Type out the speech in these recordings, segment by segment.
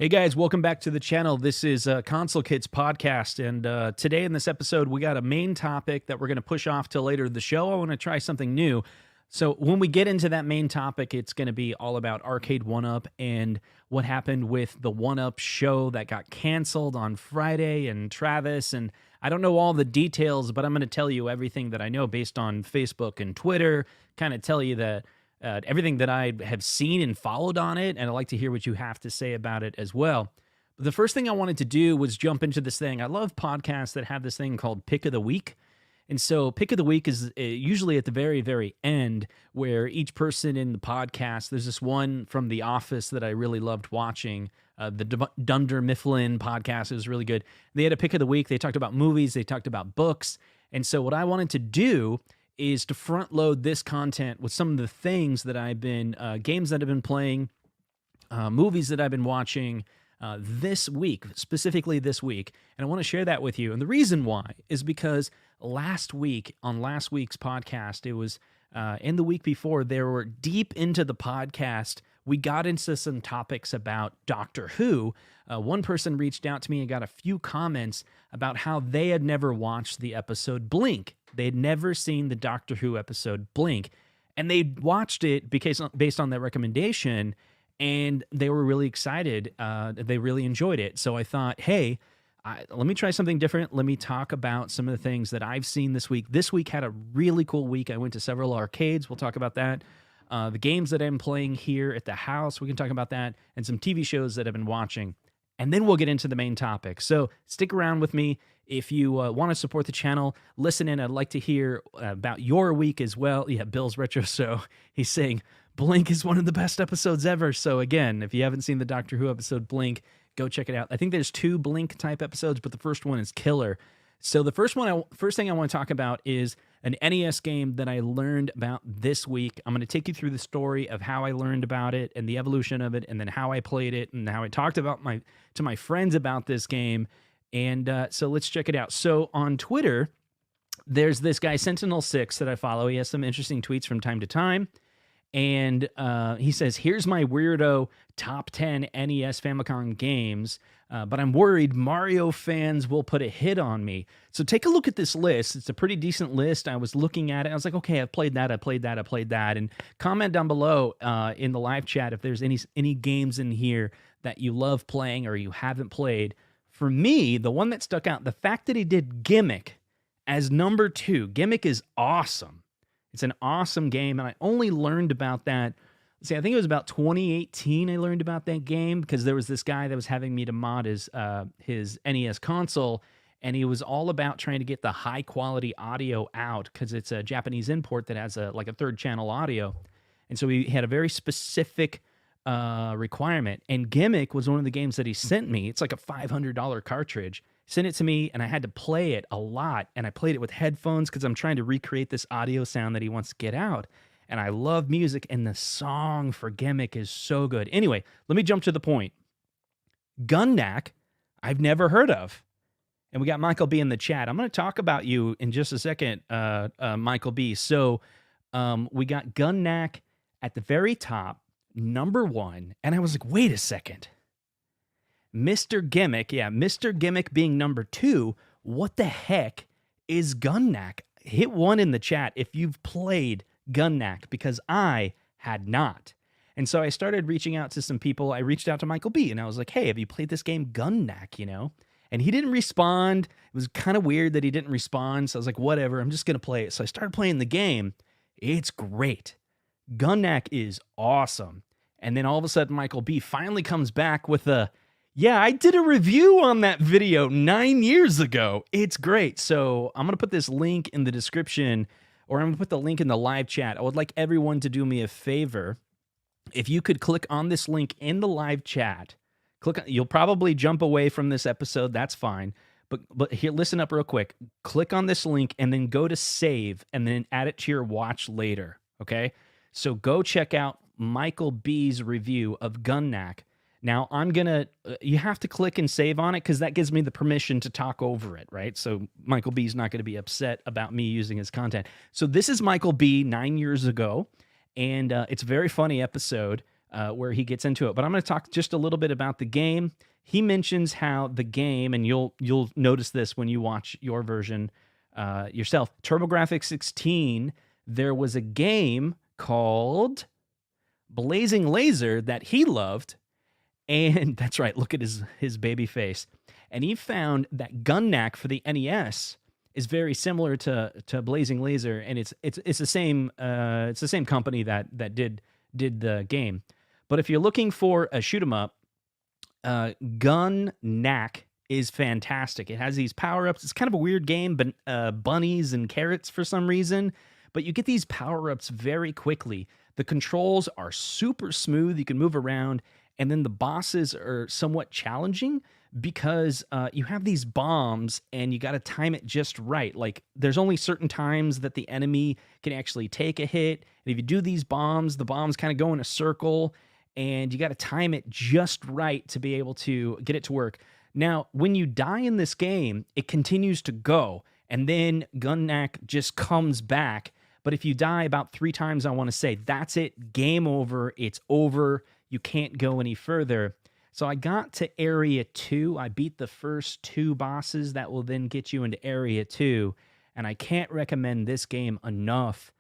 Hey guys, welcome back to the channel. This is ConsoleKits Podcast, and today in this episode, we got a main topic that we're going to push off till later in the show. I want to try something new. So when we get into that main topic, it's going to be all about Arcade 1UP and what happened with the 1UP show that got canceled on Friday and Travis. And I don't know all the details, but I'm going to tell you everything that I know based on Facebook and Twitter, kind of tell you that everything that I have seen and followed on it, and I'd like to hear what you have to say about it as well. But the first thing I wanted to do was jump into this thing. I love podcasts that have this thing called Pick of the Week. And so Pick of the Week is usually at the very, very end, where each person in the podcast, there's this one from The Office that I really loved watching, the Dunder Mifflin podcast. It was really good. They had a Pick of the Week. They talked about movies. They talked about books. And so what I wanted to do is to front load this content with some of the things that I've been, games that I've been playing, movies that I've been watching this week, specifically this week. And I want to share that with you. And the reason why is because last week, on last week's podcast, it was, in the week before, they were deep into the podcast. We got into some topics about Doctor Who. One person reached out to me and got a few comments about how they had never watched the episode Blink. They'd never seen the Doctor Who episode Blink, and they watched it based on that recommendation, and they were really excited. They really enjoyed it. So I thought, hey, let me try something different. Let me talk about some of the things that I've seen this week. This week had a really cool week. I went to several arcades. We'll talk about that. The games that I'm playing here at the house, we can talk about that, and some TV shows that I've been watching. And then we'll get into the main topic. So stick around with me. If you want to support the channel, listen in. I'd like to hear about your week as well. Yeah, Bill's Retro Show. He's saying Blink is one of the best episodes ever. So again, if you haven't seen the Doctor Who episode Blink, go check it out. I think there's 2 Blink type episodes, but the first one is killer. So the first thing I want to talk about is an NES game that I learned about this week. I'm going to take you through the story of how I learned about it and the evolution of it, and then how I played it and how I talked about to my friends about this game. And so let's check it out. So on Twitter, there's this guy Sentinel6 that I follow. He has some interesting tweets from time to time. And he says, here's my weirdo top 10 NES Famicom games, but I'm worried Mario fans will put a hit on me. So take a look at this list. It's a pretty decent list. I was looking at it. I was like, okay, I've played that. I played that. I played that. And comment down below in the live chat if there's any games in here that you love playing or you haven't played. For me, the one that stuck out, the fact that he did Gimmick as number 2. Gimmick is awesome. It's an awesome game, and I only learned about that. See, I think it was about 2018 I learned about that game because there was this guy that was having me to mod his NES console, and he was all about trying to get the high-quality audio out because it's a Japanese import that has a 3rd-channel audio. And so he had a very specific requirement, and Gimmick was one of the games that he sent me. It's like a $500 cartridge. Sent it to me, and I had to play it a lot, and I played it with headphones because I'm trying to recreate this audio sound that he wants to get out. And I love music, and the song for Gimmick is so good. Anyway, let me jump to the point. Gunnak, I've never heard of. And we got Michael B in the chat. I'm going to talk about you in just a second, Michael B. So we got Gunnak at the very top, number 1, and I was like, wait a second. Mr. Gimmick, yeah, Mr. Gimmick being number 2, what the heck is Gunnak? Hit 1 in the chat if you've played Gunnak, because I had not. And so I started reaching out to some people. I reached out to Michael B, and I was like, hey, have you played this game Gunnak, And he didn't respond. It was kind of weird that he didn't respond, so I was like, whatever, I'm just going to play it. So I started playing the game. It's great. Gunnak is awesome. And then all of a sudden, Michael B finally comes back with yeah, I did a review on that video 9 years ago. It's great. So I'm going to put this link in the description, or I'm going to put the link in the live chat. I would like everyone to do me a favor. If you could click on this link in the live chat, you'll probably jump away from this episode. That's fine. But here, listen up real quick. Click on this link and then go to save and then add it to your watch later. Okay? So go check out Michael B's review of Gunnak. Now, you have to click and save on it because that gives me the permission to talk over it, right? So Michael B's not going to be upset about me using his content. So this is Michael B 9 years ago, and it's a very funny episode. where he gets into it. But I'm going to talk just a little bit about the game. He mentions how the game, and you'll notice this when you watch your version yourself, TurboGrafx 16, there was a game called Blazing Laser that he loved. And that's right, look at his baby face. And he found that Gun Knack for the NES is very similar to Blazing Laser, and it's the same company that did the game. But if you're looking for a shoot 'em up, Gun Knack is fantastic. It has these power-ups. It's kind of a weird game, but bunnies and carrots for some reason. But you get these power-ups very quickly. The controls are super smooth. You can move around. And then the bosses are somewhat challenging because you have these bombs and you got to time it just right. Like there's only certain times that the enemy can actually take a hit. And if you do these bombs, the bombs kind of go in a circle and you got to time it just right to be able to get it to work. Now, when you die in this game, it continues to go and then Gun Knack just comes back. But if you die about 3 times, I want to say, that's it. Game over. It's over. You can't go any further. So I got to Area 2. I beat the first 2 bosses that will then get you into Area 2. And I can't recommend this game enough.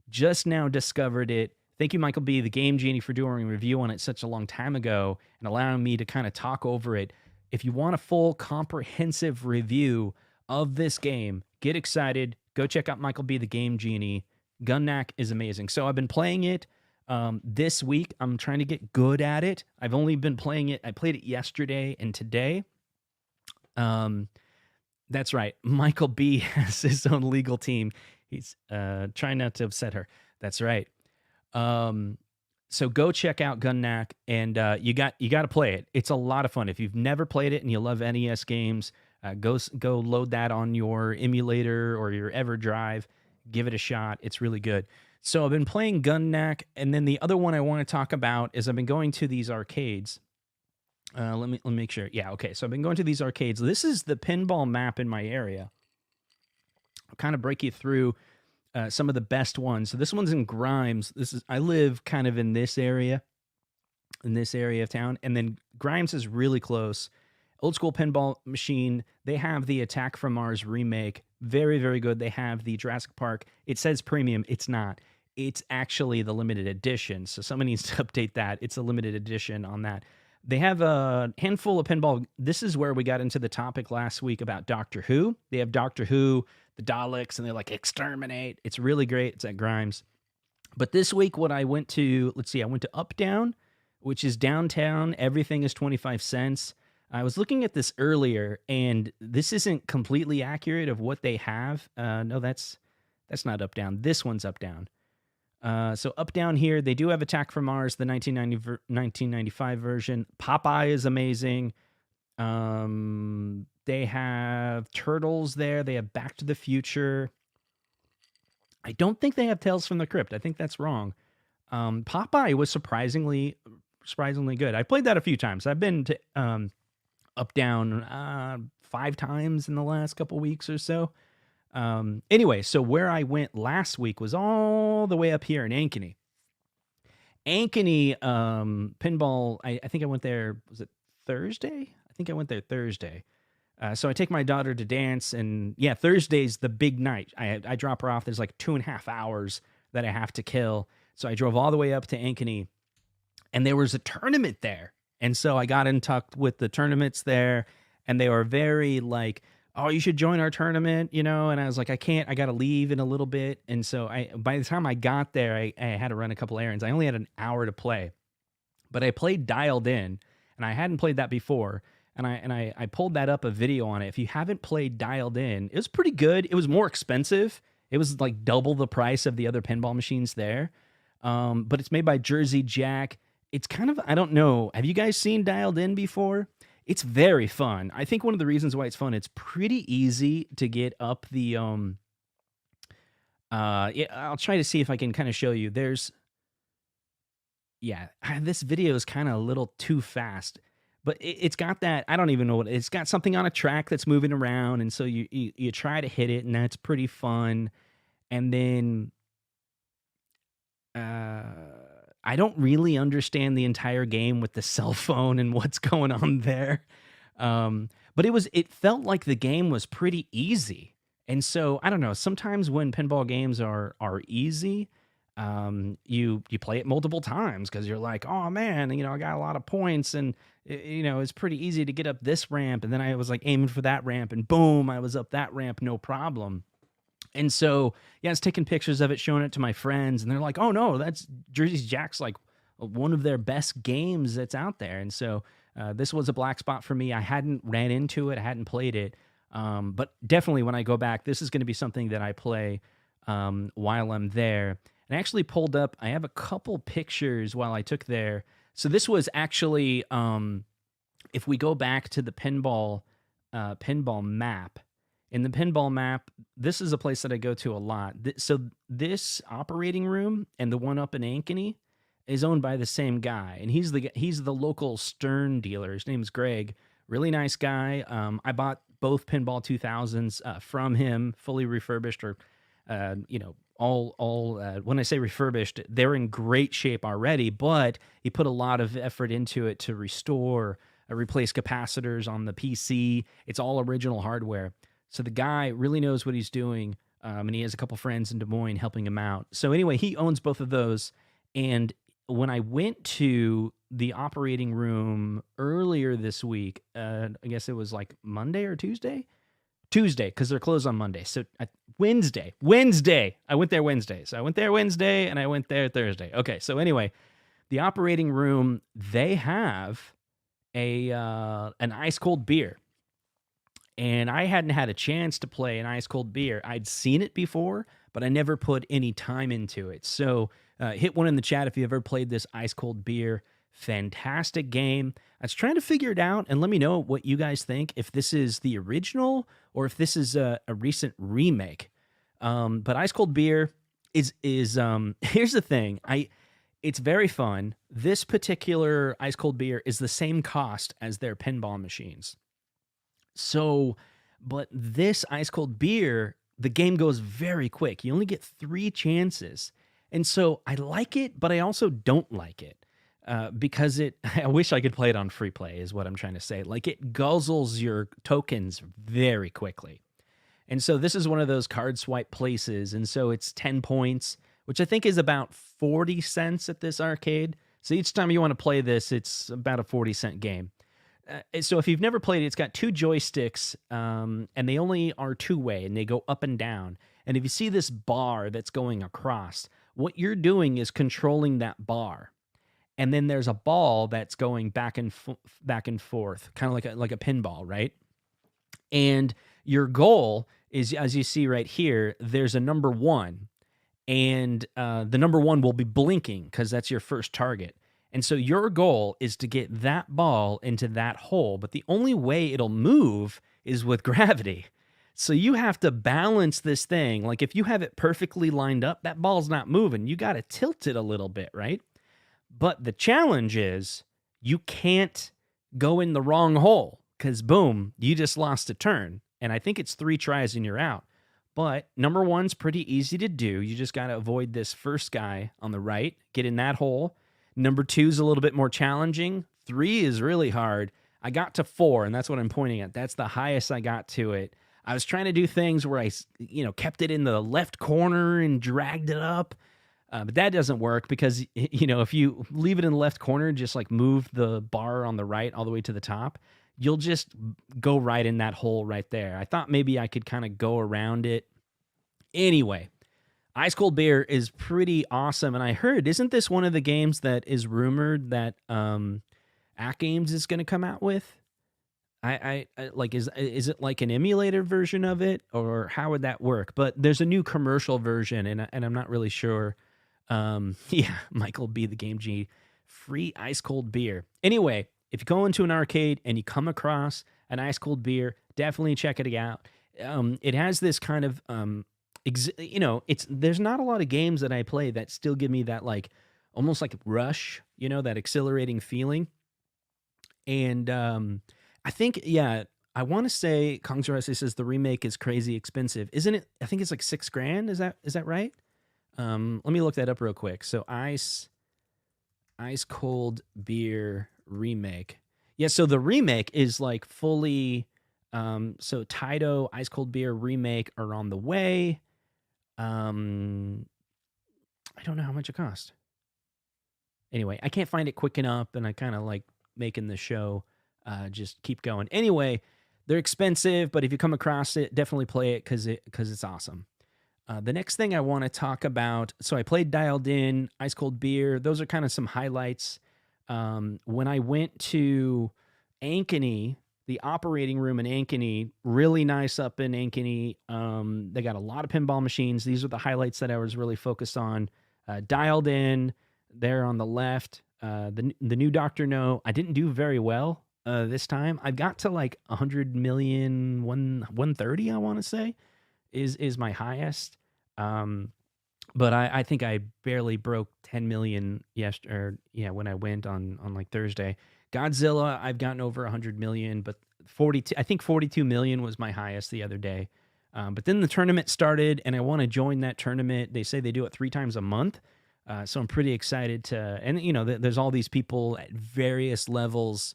Just now discovered it. Thank you, Michael B., the Game Genie, for doing a review on it such a long time ago and allowing me to kind of talk over it. If you want a full comprehensive review of this game, get excited. Go check out Michael B., the Game Genie. Gun Knack is amazing. So I've been playing it this week. I'm trying to get good at it. I've only been playing it. I played it yesterday and today. That's right. Michael B. has his own legal team. He's trying not to upset her. That's right. So go check out Gun Knack, and you got to play it. It's a lot of fun. If you've never played it and you love NES games, go load that on your emulator or your EverDrive. Give it a shot. It's really good. So I've been playing Gun Knack, and then the other one I want to talk about is I've been going to these arcades. Let me make sure. Yeah, okay. So I've been going to these arcades. This is the pinball map in my area. I'll kind of break you through some of the best ones. So this one's in Grimes. I live kind of in this area of town, and then Grimes is really close. Old school pinball machine. They have the Attack from Mars remake. Very, very good. They have the Jurassic Park. It says premium. It's not. It's actually the limited edition. So someone needs to update that. It's a limited edition on that. They have a handful of pinball. This is where we got into the topic last week about Doctor Who. They have Doctor Who, the Daleks, and they're like, exterminate. It's really great. It's at Grimes. But this week, what I went to, I went to Up Down, which is downtown. Everything is 25 cents. I was looking at this earlier, and this isn't completely accurate of what they have. No, that's not Up Down. This one's Up Down. So Up Down here, they do have Attack from Mars, the 1995 version. Popeye is amazing. They have Turtles there. They have Back to the Future. I don't think they have Tales from the Crypt. I think that's wrong. Popeye was surprisingly good. I played that a few times. I've been to Up Down 5 times in the last couple weeks or so. Anyway, so where I went last week was all the way up here in Ankeny. Ankeny pinball, I think I went there, was it Thursday? I think I went there Thursday. So I take my daughter to dance, and yeah, Thursday's the big night. I drop her off. There's like 2.5 hours that I have to kill. So I drove all the way up to Ankeny, and there was a tournament there. And so I got in touch with the tournaments there, and they were very like, oh, you should join our tournament, you know? And I was like, I can't, I got to leave in a little bit. And so by the time I got there, I had to run a couple errands. I only had an hour to play, but I played Dialed In, and I hadn't played that before. And I pulled that up, a video on it. If you haven't played Dialed In, it was pretty good. It was more expensive. It was like double the price of the other pinball machines there. But it's made by Jersey Jack. It's kind of, I don't know. Have you guys seen Dialed In before? It's very fun. I think one of the reasons why it's fun, it's pretty easy to get up the, yeah, I'll try to see if I can kind of show you. This video is kind of a little too fast, but it's got that, I don't even know what, it's got something on a track that's moving around. And so you try to hit it, and that's pretty fun. And then, I don't really understand the entire game with the cell phone and what's going on there. But it felt like the game was pretty easy. And so I don't know, sometimes when pinball games are easy, you play it multiple times because you're like, oh man, I got a lot of points and it's pretty easy to get up this ramp. And then I was like aiming for that ramp and boom, I was up that ramp, no problem. And so, yeah, I was taking pictures of it, showing it to my friends, and they're like, "Oh no, that's Jersey's Jack's like one of their best games that's out there." And so, this was a black spot for me. I hadn't ran into it, I hadn't played it, but definitely when I go back, this is going to be something that I play while I'm there. And I actually pulled up. I have a couple pictures while I took there. So this was actually, if we go back to the pinball map. In the pinball map, this is a place that I go to a lot. So this operating room and the one up in Ankeny is owned by the same guy, and he's the local Stern dealer. His name's Greg. Really nice guy. I bought both Pinball 2000s from him, fully refurbished, or all. When I say refurbished, they're in great shape already, but he put a lot of effort into it to restore, replace capacitors on the PC. It's all original hardware. So the guy really knows what he's doing, and he has a couple friends in Des Moines helping him out. So anyway, he owns both of those. And when I went to the operating room earlier this week, I guess it was like Monday or Tuesday? Tuesday, because they're closed on Monday. So Wednesday. I went there Wednesday. So I went there Wednesday, and I went there Thursday. Okay, so anyway, the operating room, they have an ice-cold beer. And I hadn't had a chance to play an ice cold beer. I'd seen it before, but I never put any time into it. So hit one in the chat if you ever played this ice cold beer. Fantastic game. I was trying to figure it out, and let me know what you guys think, if this is the original or if this is a recent remake. But ice cold beer is here's the thing. It's very fun. This particular ice cold beer is the same cost as their pinball machines. So, but this ice cold beer, the game goes very quick. You only get 3 chances. And so I like it, but I also don't like it because I wish I could play it on free play is what I'm trying to say. Like it guzzles your tokens very quickly. And so this is one of those card swipe places. And so it's 10 points, which I think is about 40 cents at this arcade. So each time you want to play this, it's about a 40-cent game. So if you've never played it, it's got 2 joysticks, and they only are 2-way, and they go up and down. And if you see this bar that's going across, what you're doing is controlling that bar. And then there's a ball that's going back and forth, kind of like a pinball, right? And your goal is, as you see right here, there's a number 1, and the number 1 will be blinking because that's your first target. And so your goal is to get that ball into that hole, but the only way it'll move is with gravity. So you have to balance this thing. Like if you have it perfectly lined up, that ball's not moving. You got to tilt it a little bit, right? But the challenge is you can't go in the wrong hole because boom, you just lost a turn. And I think it's 3 tries and you're out. But number 1's pretty easy to do. You just got to avoid this first guy on the right, get in that hole. Number 2 is a little bit more challenging. 3 is really hard. I got to 4, and that's what I'm pointing at. That's the highest I got to it. I was trying to do things where I, kept it in the left corner and dragged it up. But that doesn't work because, if you leave it in the left corner, just like move the bar on the right all the way to the top, you'll just go right in that hole right there. I thought maybe I could kind of go around it. Anyway. Ice Cold Beer is pretty awesome, and I heard, isn't this one of the games that is rumored that AtGames is going to come out with? I like, is it like an emulator version of it, or how would that work? But there's a new commercial version, and I'm not really sure. Yeah, Michael B. the Game G, free Ice Cold Beer. Anyway, if you go into an arcade and you come across an Ice Cold Beer, definitely check it out. It has this kind of there's not a lot of games that I play that still give me that like almost like rush, that exhilarating feeling. And I think, I want to say Consultations says the remake is crazy expensive, isn't it? I think it's like $6,000. Is that right? Let me look that up real quick. So Ice Ice Cold Beer remake. Yeah, so the remake is like fully. So Taito Ice Cold Beer remake are on the way. I don't know how much it cost. Anyway, I can't find it quick enough, and I kind of like making the show just keep going. Anyway, they're expensive, but if you come across it, definitely play it because it's awesome. The next thing I want to talk about, so I played Dialed In, Ice Cold Beer. Those are kind of some highlights. When I went to Ankeny, the operating room in Ankeny, really nice up in Ankeny. They got a lot of pinball machines. These are the highlights that I was really focused on. Dialed In, there on the left. The new Dr. No, I didn't do very well this time. I got to like 100 million, 130, I want to say, is my highest. But I think I barely broke 10 million when I went on like Thursday. Godzilla, I've gotten over 100 million, but 42 million was my highest the other day. But then the tournament started, and I want to join that tournament. They say they do it 3 times a month. So I'm pretty excited to, and there's all these people at various levels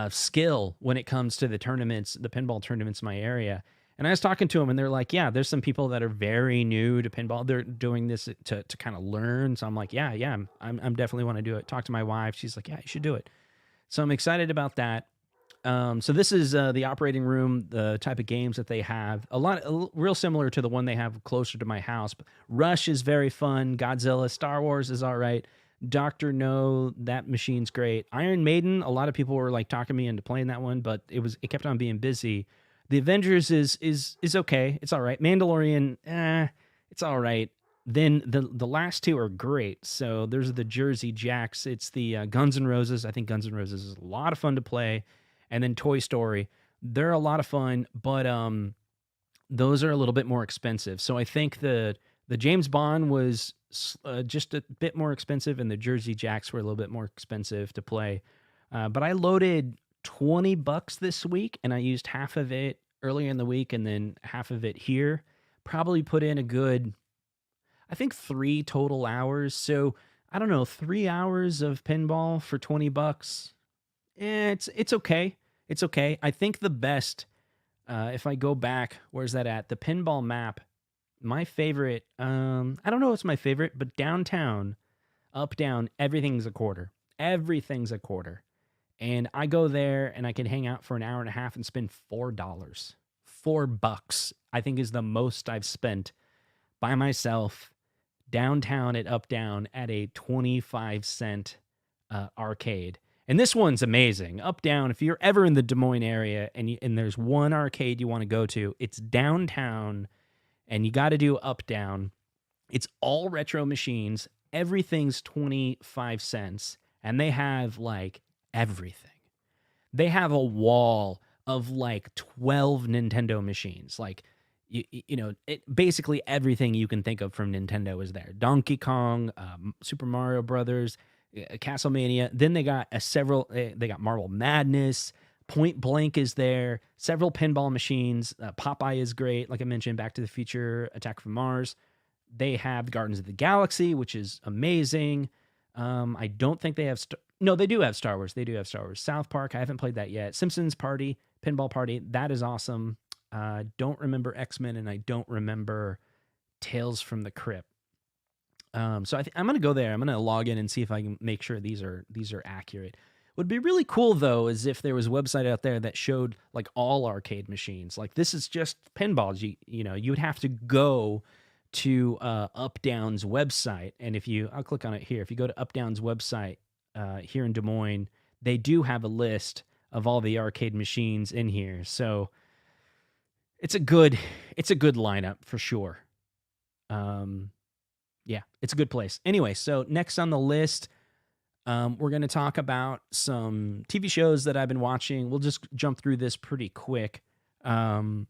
skill when it comes to the tournaments, the pinball tournaments in my area. And I was talking to them, and they're like, yeah, there's some people that are very new to pinball. They're doing this to kind of learn. So I'm like, yeah, I'm definitely want to do it. Talk to my wife. She's like, yeah, you should do it. So I'm excited about that. So this is the operating room, the type of games that they have. Real similar to the one they have closer to my house. Rush is very fun. Godzilla, Star Wars is all right. Dr. No, that machine's great. Iron Maiden, a lot of people were like talking me into playing that one, but it kept on being busy. The Avengers is okay. It's all right. Mandalorian, it's all right. Then the last 2 are great. So there's the Jersey Jacks. It's the Guns N' Roses. I think Guns N' Roses is a lot of fun to play. And then Toy Story. They're a lot of fun, but those are a little bit more expensive. So I think the James Bond was just a bit more expensive, and the Jersey Jacks were a little bit more expensive to play. But I loaded $20 this week, and I used half of it earlier in the week and then half of it here. Probably put in a good, I think 3 total hours. So I don't know, 3 hours of pinball for $20. It's okay. It's okay. I think the best, if I go back, where's that at? The pinball map. My favorite, I don't know what's my favorite, but downtown, up, down, everything's a quarter. Everything's a quarter. And I go there and I can hang out for an hour and a half and spend $4. $4, I think, is the most I've spent by myself downtown at Up Down at a 25-cent arcade. And this one's amazing. Up Down, if you're ever in the Des Moines area and there's one arcade you want to go to, it's downtown, and you got to do Up Down. It's all retro machines. Everything's 25 cents, and they have like everything. They have a wall of like 12 Nintendo machines. Like, basically everything you can think of from Nintendo is there. Donkey Kong, Super Mario Brothers, CastleMania. Then they got they got Marble Madness. Point Blank is there. Several pinball machines. Popeye is great. Like I mentioned, Back to the Future, Attack from Mars. They have Gardens of the Galaxy, which is amazing. I don't think they have... No, they do have Star Wars. They do have Star Wars. South Park, I haven't played that yet. Simpsons Party, Pinball Party, that is awesome. Don't remember X-Men, and I don't remember Tales from the Crypt. So I'm going to go there. I'm going to log in and see if I can make sure these are accurate. What would be really cool, though, is if there was a website out there that showed like all arcade machines. Like, this is just pinballs. You would have to go to Up Down's website, and I'll click on it here. If you go to Up Down's website here in Des Moines, they do have a list of all the arcade machines in here. So it's a good lineup for sure. Yeah, it's a good place. Anyway, so next on the list, we're going to talk about some TV shows that I've been watching. We'll just jump through this pretty quick because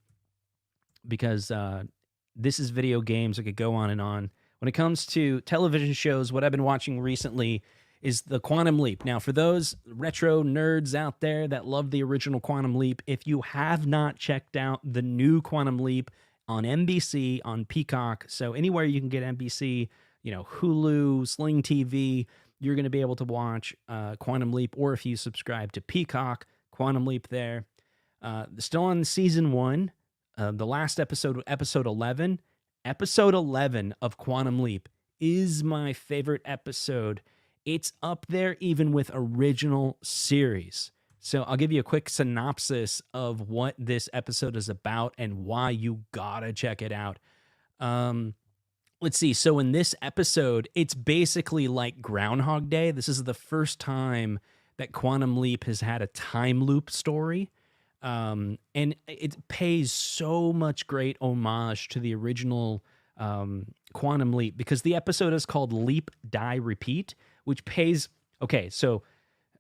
this is video games. I could go on and on. When it comes to television shows, what I've been watching recently is the Quantum Leap. Now, for those retro nerds out there that love the original Quantum Leap, if you have not checked out the new Quantum Leap on NBC, on Peacock, so anywhere you can get NBC, Hulu, Sling TV, you're going to be able to watch Quantum Leap, or if you subscribe to Peacock, Quantum Leap there. Still on season 1, the last episode, episode 11. Episode 11 of Quantum Leap is my favorite episode. It's up there even with original series. So I'll give you a quick synopsis of what this episode is about and why you gotta check it out. Let's see. So in this episode, it's basically like Groundhog Day. This is the first time that Quantum Leap has had a time loop story. And it pays so much great homage to the original Quantum Leap, because the episode is called Leap, Die, Repeat, which pays... Okay, so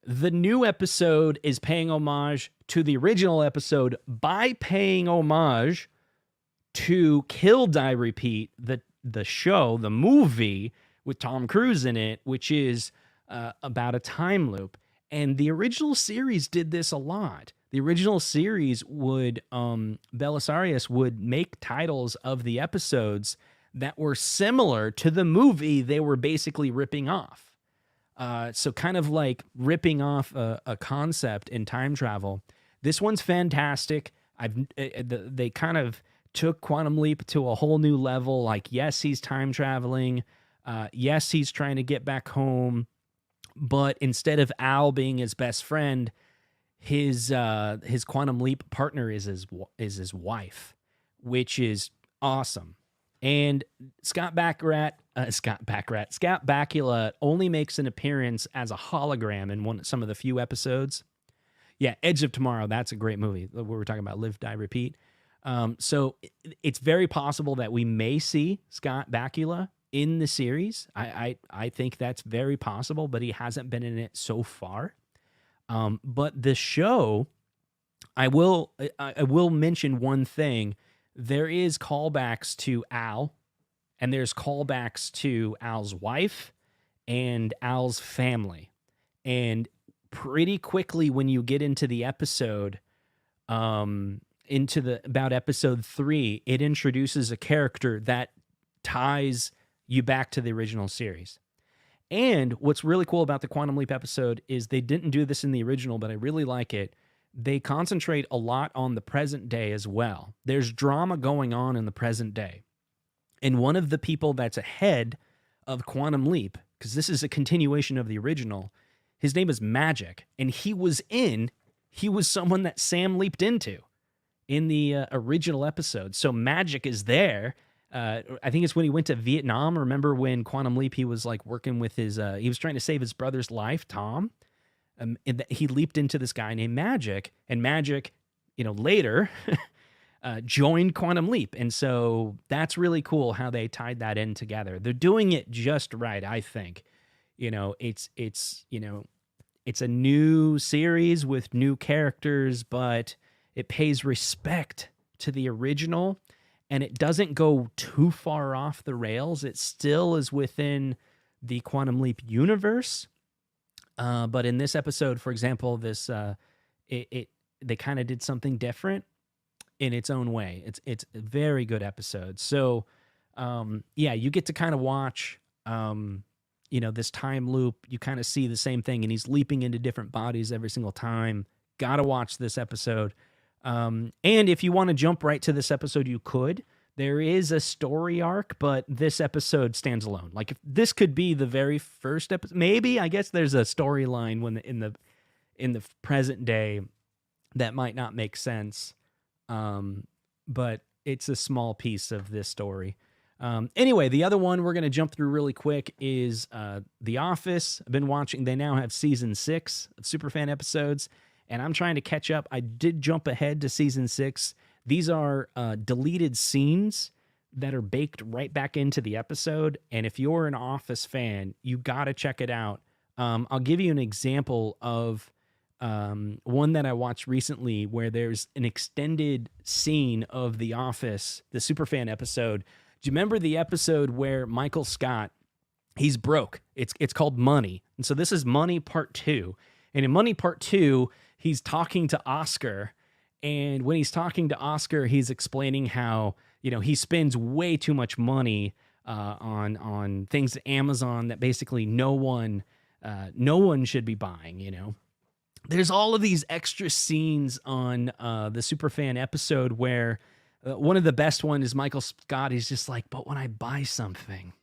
the new episode is paying homage to the original episode by paying homage to Kill, Die, Repeat, the show, the movie with Tom Cruise in it, which is about a time loop. And the original series did this a lot. The original series would, Belisarius would make titles of the episodes that were similar to the movie they were basically ripping off. So kind of like ripping off a concept in time travel. This one's fantastic. They kind of took Quantum Leap to a whole new level. Like, yes, he's time traveling. Yes, he's trying to get back home. But instead of Al being his best friend, his Quantum Leap partner is his wife, which is awesome. And Scott Bakula only makes an appearance as a hologram in some of the few episodes. Yeah, Edge of Tomorrow, that's a great movie. We were talking about Live, Die, Repeat. So it's very possible that we may see Scott Bakula in the series. I think that's very possible, but he hasn't been in it so far. But the show, I will mention one thing. There is callbacks to Al, and there's callbacks to Al's wife and Al's family. And pretty quickly when you get into the episode, about episode 3, it introduces a character that ties you back to the original series. And what's really cool about the Quantum Leap episode is they didn't do this in the original, but I really like it. They concentrate a lot on the present day as well. There's drama going on in the present day. And one of the people that's ahead of Quantum Leap, because this is a continuation of the original, his name is Magic. And he was someone that Sam leaped into in the original episode. So Magic is there. I think it's when he went to Vietnam. Remember when Quantum Leap, he was like working with he was trying to save his brother's life, Tom. And he leaped into this guy named Magic, and Magic, later joined Quantum Leap. And so that's really cool how they tied that in together. They're doing it just right, I think. It's a new series with new characters, but it pays respect to the original, and it doesn't go too far off the rails. It still is within the Quantum Leap universe. But in this episode, for example, they kind of did something different in its own way. It's a very good episode. So, you get to kind of watch, this time loop. You kind of see the same thing, and he's leaping into different bodies every single time. Got to watch this episode. And if you want to jump right to this episode, you could. There is a story arc, but this episode stands alone. Like, if this could be the very first episode, maybe, I guess there's a storyline when in the present day that might not make sense. But it's a small piece of this story. Anyway, the other one we're going to jump through really quick is The Office. I've been watching. They now have season 6 of Superfan episodes, and I'm trying to catch up. I did jump ahead to season 6. These are deleted scenes that are baked right back into the episode. And if you're an Office fan, you got to check it out. I'll give you an example of one that I watched recently where there's an extended scene of The Office, the Superfan episode. Do you remember the episode where Michael Scott, he's broke? It's called Money. And so this is Money Part 2. And in Money Part 2, he's talking to Oscar. And when he's talking to Oscar, he's explaining how, he spends way too much money on things at Amazon that basically no one should be buying. You know, there's all of these extra scenes on the Superfan episode where one of the best one is Michael Scott. He's just like, but when I buy something,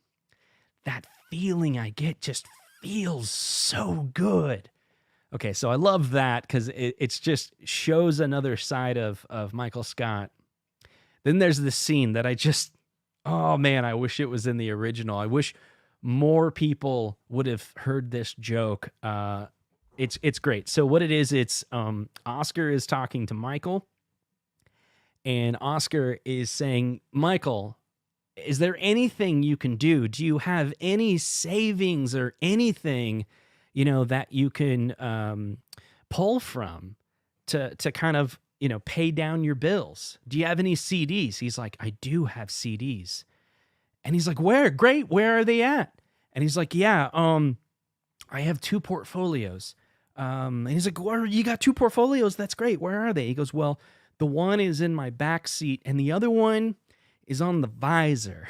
that feeling I get just feels so good. Okay, so I love that because it's just shows another side of Michael Scott. Then there's this scene that oh man, I wish it was in the original. I wish more people would have heard this joke. It's great. So what it is, it's Oscar is talking to Michael, and Oscar is saying, Michael, is there anything you can do? Do you have any savings or anything, you know, that you can pull from to kind of, you know, pay down your bills? Do you have any CDs? He's like, I do have CDs. And he's like, where? Great. Where are they at? And he's like, yeah, I have 2 portfolios. And he's like, well, you got 2 portfolios? That's great. Where are they? He goes, well, the one is in my back seat and the other one is on the visor.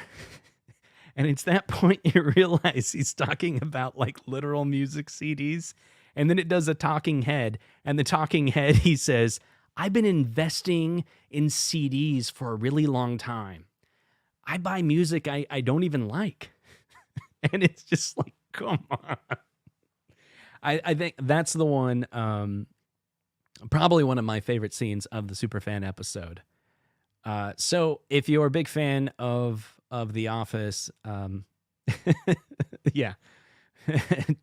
And it's that point you realize he's talking about like literal music CDs. And then it does a talking head. And the talking head, he says, I've been investing in CDs for a really long time. I buy music I don't even like. And it's just like, come on. I think that's the one, probably one of my favorite scenes of the Superfan episode. So if you're a big fan of The Office, yeah,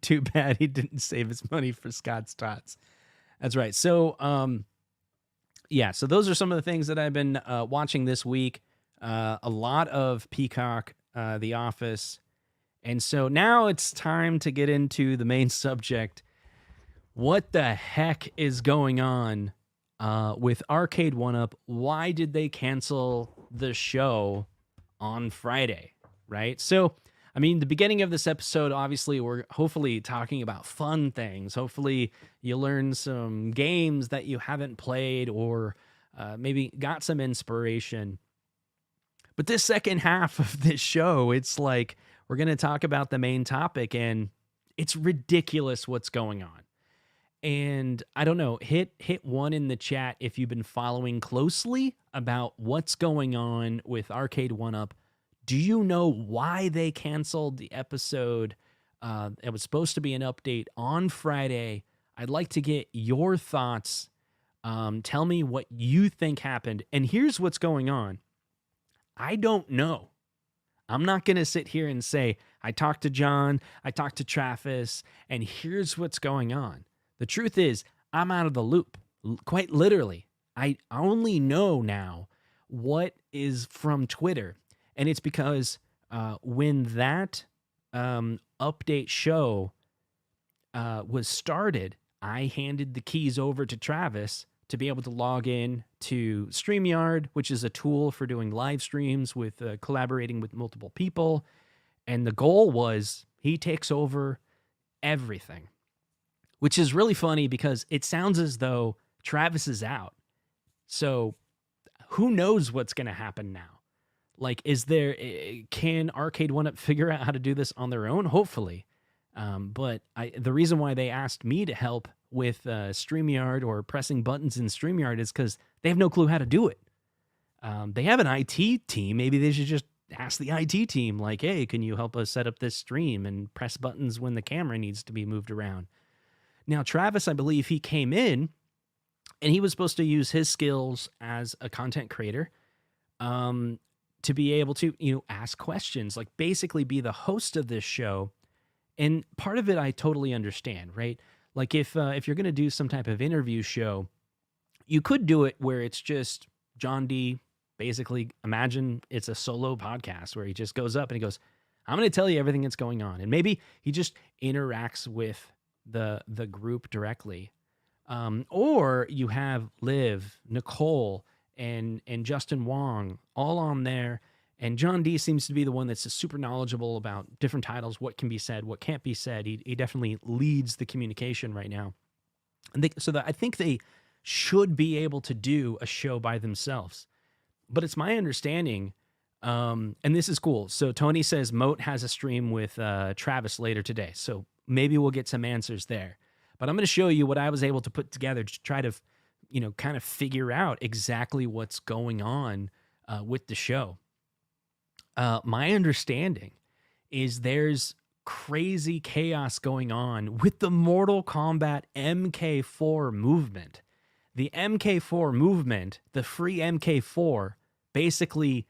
too bad he didn't save his money for Scott's Tots. That's right. So, yeah, so those are some of the things that I've been watching this week. A lot of Peacock, The Office. And so now it's time to get into the main subject. What the heck is going on with Arcade 1UP? Why did they cancel the show on Friday, right? So, I mean, the beginning of this episode, obviously, we're hopefully talking about fun things. Hopefully, you learn some games that you haven't played or maybe got some inspiration. But this second half of this show, it's like we're going to talk about the main topic, and it's ridiculous what's going on. And I don't know, hit 1 in the chat if you've been following closely about what's going on with Arcade 1UP. Do you know why they canceled the episode? It was supposed to be an update on Friday. I'd like to get your thoughts. Tell me what you think happened. And here's what's going on. I don't know. I'm not going to sit here and say, I talked to John, I talked to Travis, and here's what's going on. The truth is, I'm out of the loop, quite literally. I only know now what is from Twitter, and it's because when that update show was started, I handed the keys over to Travis to be able to log in to StreamYard, which is a tool for doing live streams with collaborating with multiple people. And the goal was he takes over everything, which is really funny because it sounds as though Travis is out. So who knows what's going to happen now? Like, can Arcade 1UP figure out how to do this on their own? Hopefully. But the reason why they asked me to help with StreamYard or pressing buttons in StreamYard is because they have no clue how to do it. They have an IT team. Maybe they should just ask the IT team, like, hey, can you help us set up this stream and press buttons when the camera needs to be moved around? Now, Travis, I believe he came in and he was supposed to use his skills as a content creator to be able to, ask questions, like basically be the host of this show. And part of it I totally understand, right? Like if you're going to do some type of interview show, you could do it where it's just John D. Basically, imagine it's a solo podcast where he just goes up and he goes, I'm going to tell you everything that's going on. And maybe he just interacts with the group directly. Or you have Liv, Nicole, and Justin Wong all on there. And John D seems to be the one that's just super knowledgeable about different titles, what can be said, what can't be said. He definitely leads the communication right now. And I think they should be able to do a show by themselves. But it's my understanding And this is cool. So Tony says Moat has a stream with Travis later today. So maybe we'll get some answers there. But I'm going to show you what I was able to put together to try to, kind of figure out exactly what's going on with the show. My understanding is there's crazy chaos going on with the Mortal Kombat MK4 movement. The MK4 movement, the free MK4, basically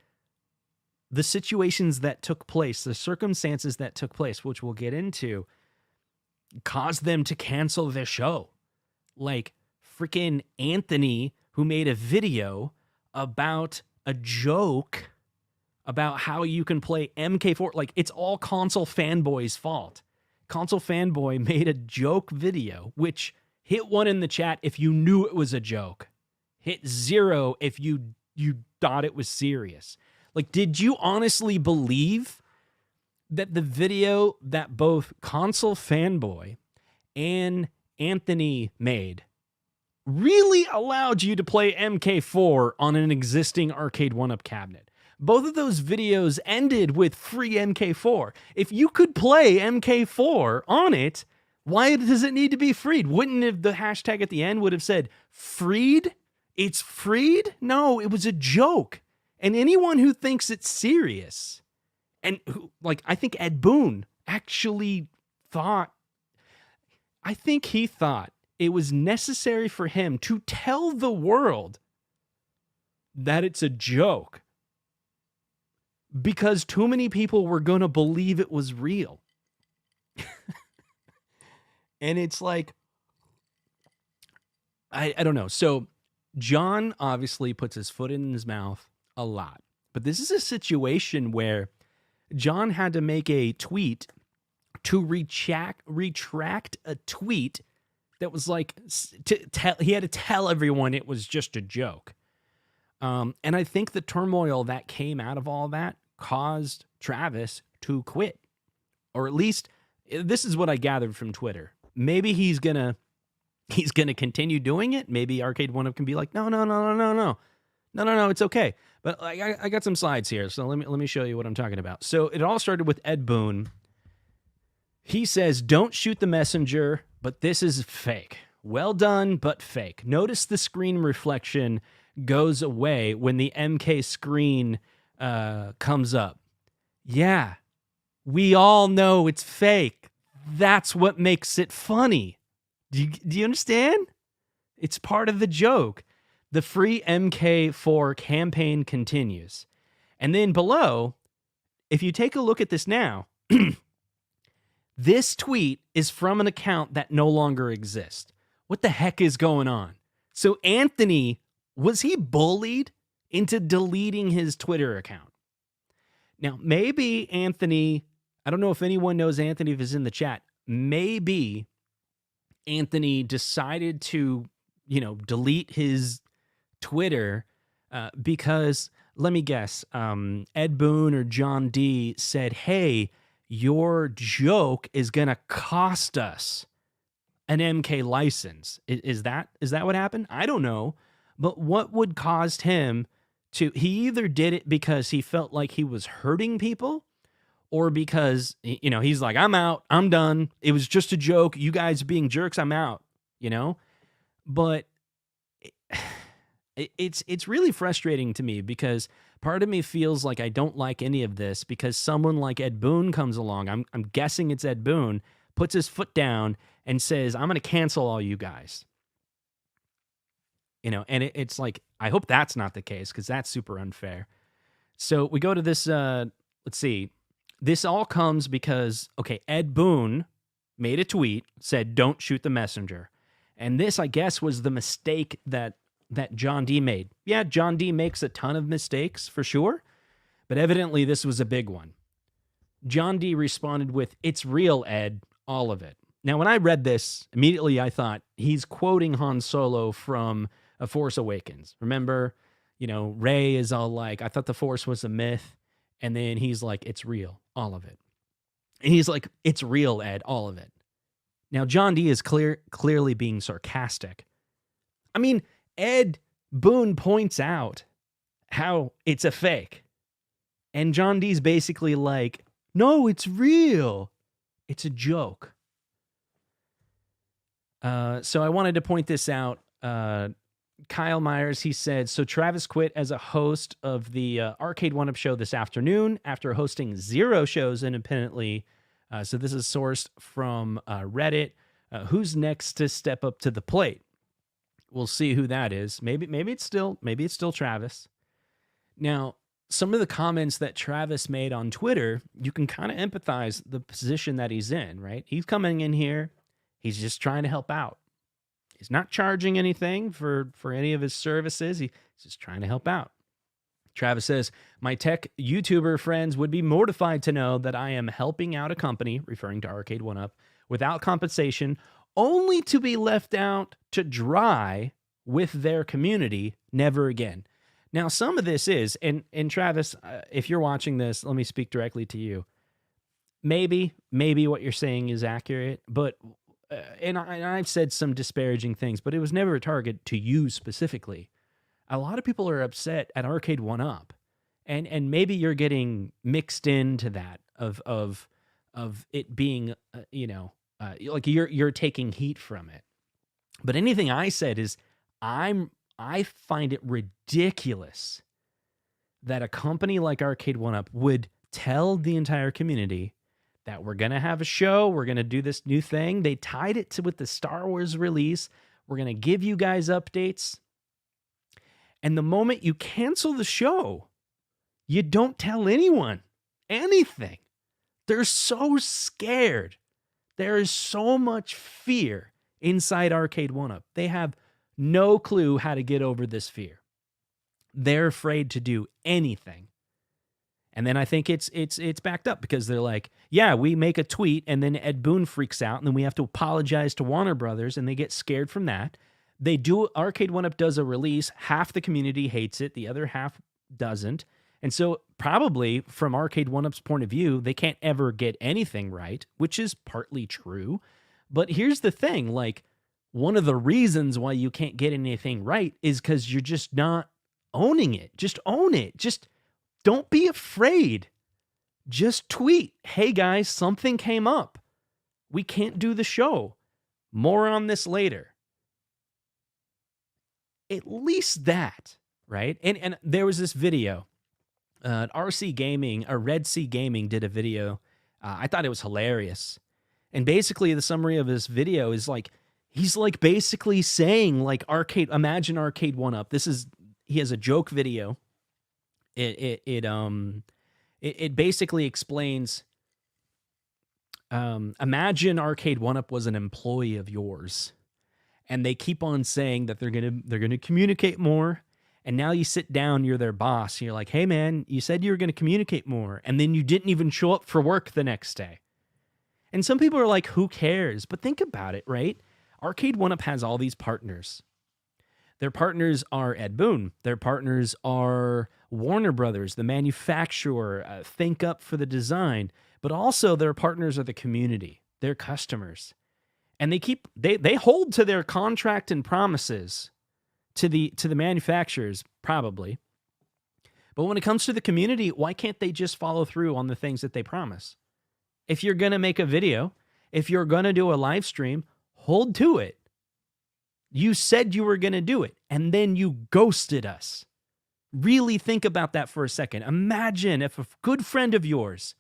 the situations that took place, the circumstances that took place, which we'll get into, caused them to cancel their show. Like freaking Anthony, who made a video about a joke about how you can play MK4. Like, it's all Console Fanboy's fault. Console Fanboy made a joke video, which hit 1 in the chat if you knew it was a joke. Hit 0 if you thought it was serious. Like, did you honestly believe that the video that both Console Fanboy and Anthony made really allowed you to play MK4 on an existing arcade 1-up cabinet? Both of those videos ended with free MK4. If you could play MK4 on it, why does it need to be freed? Wouldn't have the hashtag at the end would have said, freed? It's freed? No, it was a joke. And anyone who thinks it's serious, and who, like, I think Ed Boon actually thought, I think he thought it was necessary for him to tell the world that it's a joke because too many people were going to believe it was real. And it's like, I don't know. So John obviously puts his foot in his mouth a lot, but this is a situation where John had to make a tweet to retract a tweet that was like, he had to tell everyone it was just a joke. And I think the turmoil that came out of all that caused Travis to quit. Or at least, this is what I gathered from Twitter. Maybe he's gonna continue doing it. Maybe Arcade 1-Up can be like, no, it's okay. But I got some slides here, so let me show you what I'm talking about. So it all started with Ed Boon. He says, don't shoot the messenger, but this is fake. Well done, but fake. Notice the screen reflection goes away when the MK screen comes up. Yeah, we all know it's fake. That's what makes it funny. Do you understand? It's part of the joke. The free MK4 campaign continues. And then below, if you take a look at this now, this tweet is from an account that no longer exists. What the heck is going on? So Anthony, was he bullied into deleting his Twitter account? Now, maybe Anthony, I don't know if anyone knows Anthony if he's in the chat. Maybe Anthony decided to, delete his Twitter because, let me guess, Ed Boon or John D said, hey, your joke is going to cost us an MK license. Is that what happened? I don't know. But what would cause him to, he either did it because he felt like he was hurting people or because, he's like, I'm out, I'm done. It was just a joke. You guys being jerks, I'm out, But it's really frustrating to me because part of me feels like I don't like any of this because someone like Ed Boon comes along. I'm guessing it's Ed Boon, puts his foot down and says, I'm going to cancel all you guys. And it's like, I hope that's not the case because that's super unfair. So we go to this, let's see. This all comes because, Ed Boon made a tweet, said, don't shoot the messenger. And this, I guess, was the mistake that John D made. Yeah, John D makes a ton of mistakes, for sure. But evidently, this was a big one. John D responded with, it's real, Ed, all of it. Now, when I read this, immediately I thought, he's quoting Han Solo from A Force Awakens. Remember, Rey is all like, I thought the Force was a myth. And then he's like, it's real, all of it. And he's like, it's real, Ed, all of it. Now, John D is clearly being sarcastic. I mean, Ed Boon points out how it's a fake. And John D's basically like, no, it's real. It's a joke. So I wanted to point this out. Kyle Myers, he said, so Travis quit as a host of the Arcade One Up show this afternoon after hosting 0 shows independently. So this is sourced from Reddit. Who's next to step up to the plate? We'll see who that is. Maybe it's still Travis. Now, some of the comments that Travis made on Twitter, you can kind of empathize the position that he's in, right? He's coming in here. He's just trying to help out. He's not charging anything for any of his services. He's just trying to help out. Travis says, my tech YouTuber friends would be mortified to know that I am helping out a company, referring to Arcade One Up, without compensation, only to be left out to dry with their community never again. Now, some of this is, and Travis, if you're watching this, let me speak directly to you. Maybe what you're saying is accurate, but and I've said some disparaging things, but it was never a target to you specifically. A lot of people are upset at Arcade One Up, and maybe you're getting mixed into that of it being like you're taking heat from it. But anything I said is I find it ridiculous that a company like Arcade One Up would tell the entire community that we're going to have a show, we're going to do this new thing. They tied it with the Star Wars release. We're going to give you guys updates. And the moment you cancel the show, you don't tell anyone anything. They're so scared. There is so much fear inside Arcade One Up. They have no clue how to get over this fear. They're afraid to do anything. And then I think it's backed up because they're like, yeah, we make a tweet and then Ed Boon freaks out and then we have to apologize to Warner Brothers and they get scared from that. They do, Arcade One Up does a release, half the community hates it, the other half doesn't. And so probably from Arcade One Up's point of view, they can't ever get anything right, which is partly true. But here's the thing, like one of the reasons why you can't get anything right is because you're just not owning it. Just own it. Just don't be afraid. Just tweet, hey guys, something came up. We can't do the show. More on this later. At least that, right? And there was this video. RC Gaming, or Red Sea Gaming did a video. I thought it was hilarious. And basically the summary of this video is like, he's like basically saying like imagine Arcade One Up. He has a joke video. It basically explains, imagine Arcade One Up was an employee of yours and they keep on saying that they're going to communicate more. And now you sit down, you're their boss. And you're like, hey man, you said you were going to communicate more. And then you didn't even show up for work the next day. And some people are like, who cares? But think about it, right? Arcade One Up has all these partners. Their partners are Ed Boon. Their partners are Warner Brothers, the manufacturer, Think Up for the design. But also their partners are the community, their customers. And they hold to their contract and promises to the manufacturers, probably. But when it comes to the community, why can't they just follow through on the things that they promise? If you're going to make a video, if you're going to do a live stream, hold to it. You said you were going to do it, and then you ghosted us. Really think about that for a second. Imagine if a good friend of yours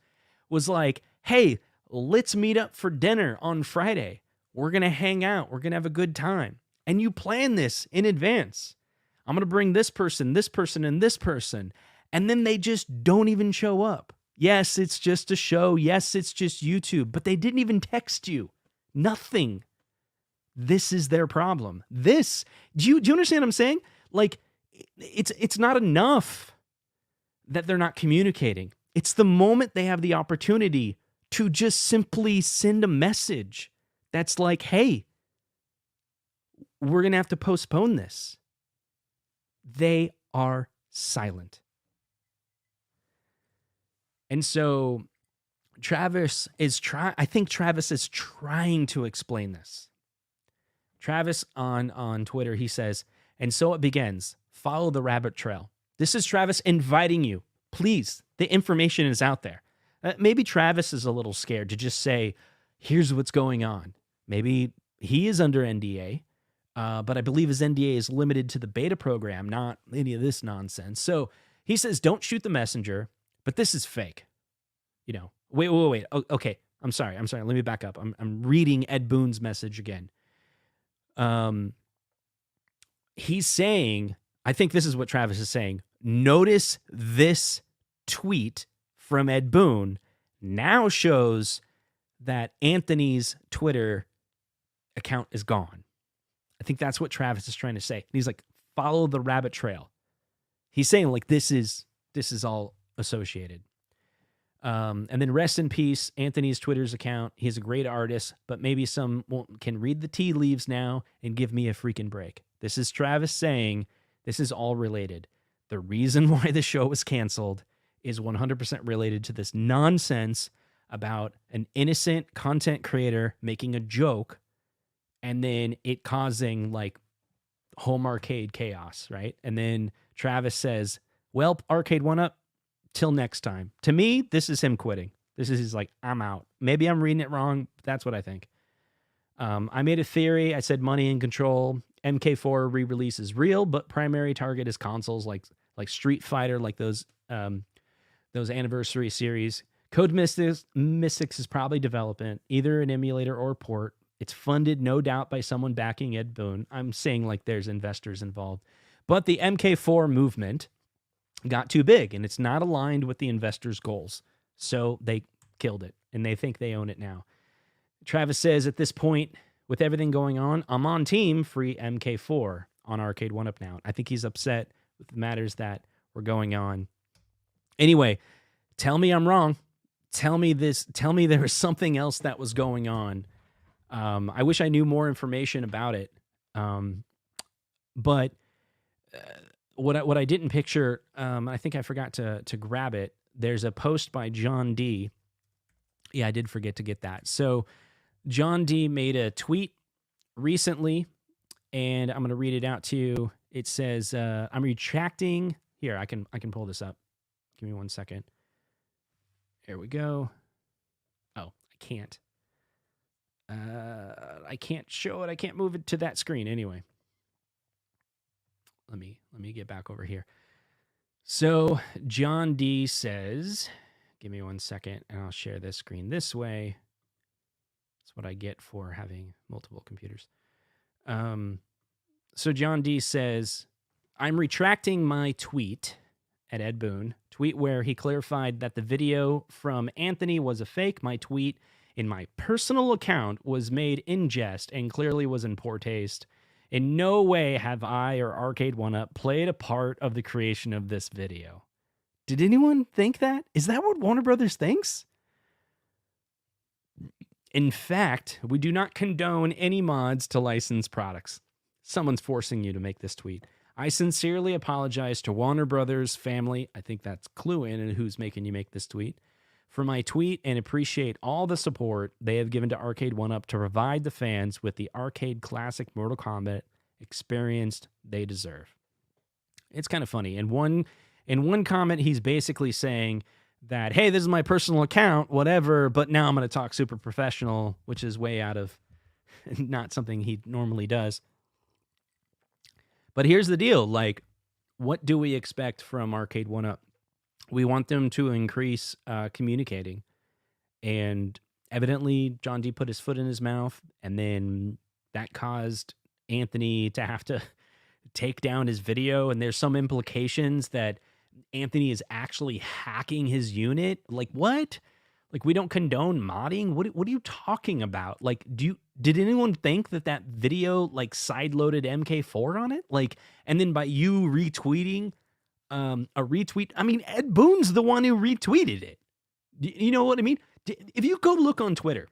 was like, hey, let's meet up for dinner on Friday. We're going to hang out. We're going to have a good time. And you plan this in advance. I'm going to bring this person, and this person. And then they just don't even show up. Yes, it's just a show. Yes, it's just YouTube. But they didn't even text you. Nothing. This is their problem. Do you understand what I'm saying? Like, it's not enough that they're not communicating. It's the moment they have the opportunity to just simply send a message that's like, hey, we're going to have to postpone this. They are silent. And so I think Travis is trying to explain this. Travis on Twitter, he says, and so it begins. Follow the rabbit trail. This is Travis inviting you. Please, the information is out there. Maybe Travis is a little scared to just say, here's what's going on. Maybe he is under NDA, but I believe his NDA is limited to the beta program, not any of this nonsense. So he says, don't shoot the messenger, but this is fake. Wait. Oh, okay. I'm sorry. Let me back up. I'm reading Ed Boon's message again. He's saying, I think this is what Travis is saying. Notice this tweet from Ed Boon now shows that Anthony's Twitter account is gone. I think that's what Travis is trying to say. He's like, follow the rabbit trail. He's saying like, this is all associated. And then rest in peace, Anthony's Twitter's account. He's a great artist, but maybe some can read the tea leaves now and give me a freaking break. This is Travis saying this is all related. The reason why the show was canceled is 100% related to this nonsense about an innocent content creator making a joke and then it causing like home arcade chaos, right? And then Travis says, well, Arcade 1UP, till next time. To me, this is him quitting. This is like, I'm out. Maybe I'm reading it wrong. But that's what I think. I made a theory. I said Money and Control. MK4 re-release is real, but primary target is consoles like Street Fighter, like those anniversary series. Code Mystics is probably development, either an emulator or port. It's funded, no doubt, by someone backing Ed Boon. I'm saying like there's investors involved. But the MK4 movement got too big, and it's not aligned with the investors' goals. So they killed it, and they think they own it now. Travis says, at this point, with everything going on, I'm on team free MK4 on Arcade 1UP now. I think he's upset with the matters that were going on. Anyway, tell me I'm wrong. Tell me there was something else that was going on. I wish I knew more information about it. But what I didn't picture, I think I forgot to grab it. There's a post by John D. Yeah, I did forget to get that. So John D made a tweet recently, and I'm going to read it out to you. It says, I'm retracting. Here, I can pull this up. Give me 1 second. Here we go. Oh, I can't. I can't show it. I can't move it to that screen anyway. Let me get back over here. So John D says, give me 1 second, and I'll share this screen this way. That's what I get for having multiple computers. So John D says, I'm retracting my tweet at Ed Boon, tweet where he clarified that the video from Anthony was a fake. My tweet in my personal account was made in jest and clearly was in poor taste. In no way have I or Arcade 1UP played a part of the creation of this video. Did anyone think that? Is that what Warner Brothers thinks? In fact, we do not condone any mods to licensed products. Someone's forcing you to make this tweet. I sincerely apologize to Warner Brothers family. I think that's clue in who's making you make this tweet. For my tweet, and appreciate all the support they have given to Arcade 1UP to provide the fans with the arcade classic Mortal Kombat experience they deserve. It's kind of funny. In one comment, he's basically saying that, hey, this is my personal account, whatever, but now I'm going to talk super professional, which is way out of not something he normally does. But here's the deal. Like, what do we expect from Arcade 1UP? We want them to increase communicating. And evidently, John D put his foot in his mouth, and then that caused Anthony to have to take down his video. And there's some implications that Anthony is actually hacking his unit. Like, what? Like, we don't condone modding? What are you talking about? Like, did anyone think that video, like, side-loaded MK4 on it? Like, and then by you retweeting a retweet, I mean, Ed Boon's the one who retweeted it. You know what I mean? If you go look on Twitter,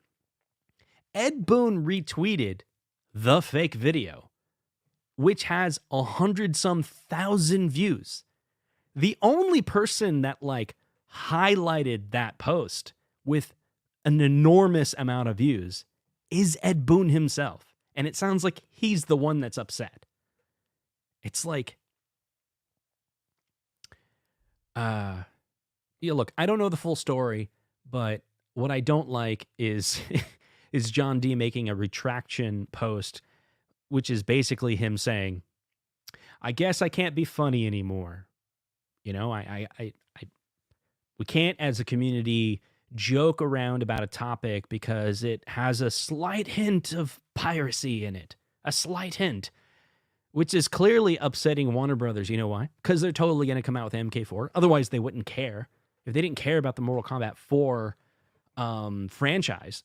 Ed Boon retweeted the fake video, which has 100-some thousand views. The only person that, like, highlighted that post with an enormous amount of views is Ed Boon himself. And it sounds like he's the one that's upset. It's like, Yeah, look, I don't know the full story, but what I don't like is is John D making a retraction post, which is basically him saying, "I guess I can't be funny anymore." You know, we can't as a community joke around about a topic because it has a slight hint of piracy in it. A slight hint, which is clearly upsetting Warner Brothers. You know why? Because they're totally going to come out with MK4. Otherwise, they wouldn't care. If they didn't care about the Mortal Kombat 4 franchise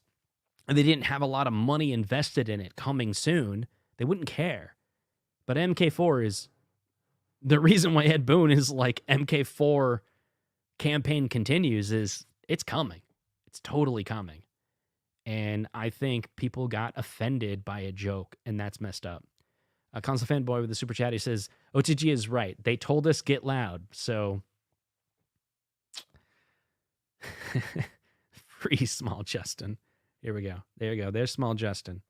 and they didn't have a lot of money invested in it coming soon, they wouldn't care. But MK4 is the reason why Ed Boon is like MK4 campaign continues is it's coming. It's totally coming. And I think people got offended by a joke, and that's messed up. Console Fanboy with the super chat, he says, OTG is right. They told us get loud, so free Small Justin. Here we go. There you go. There's Small Justin.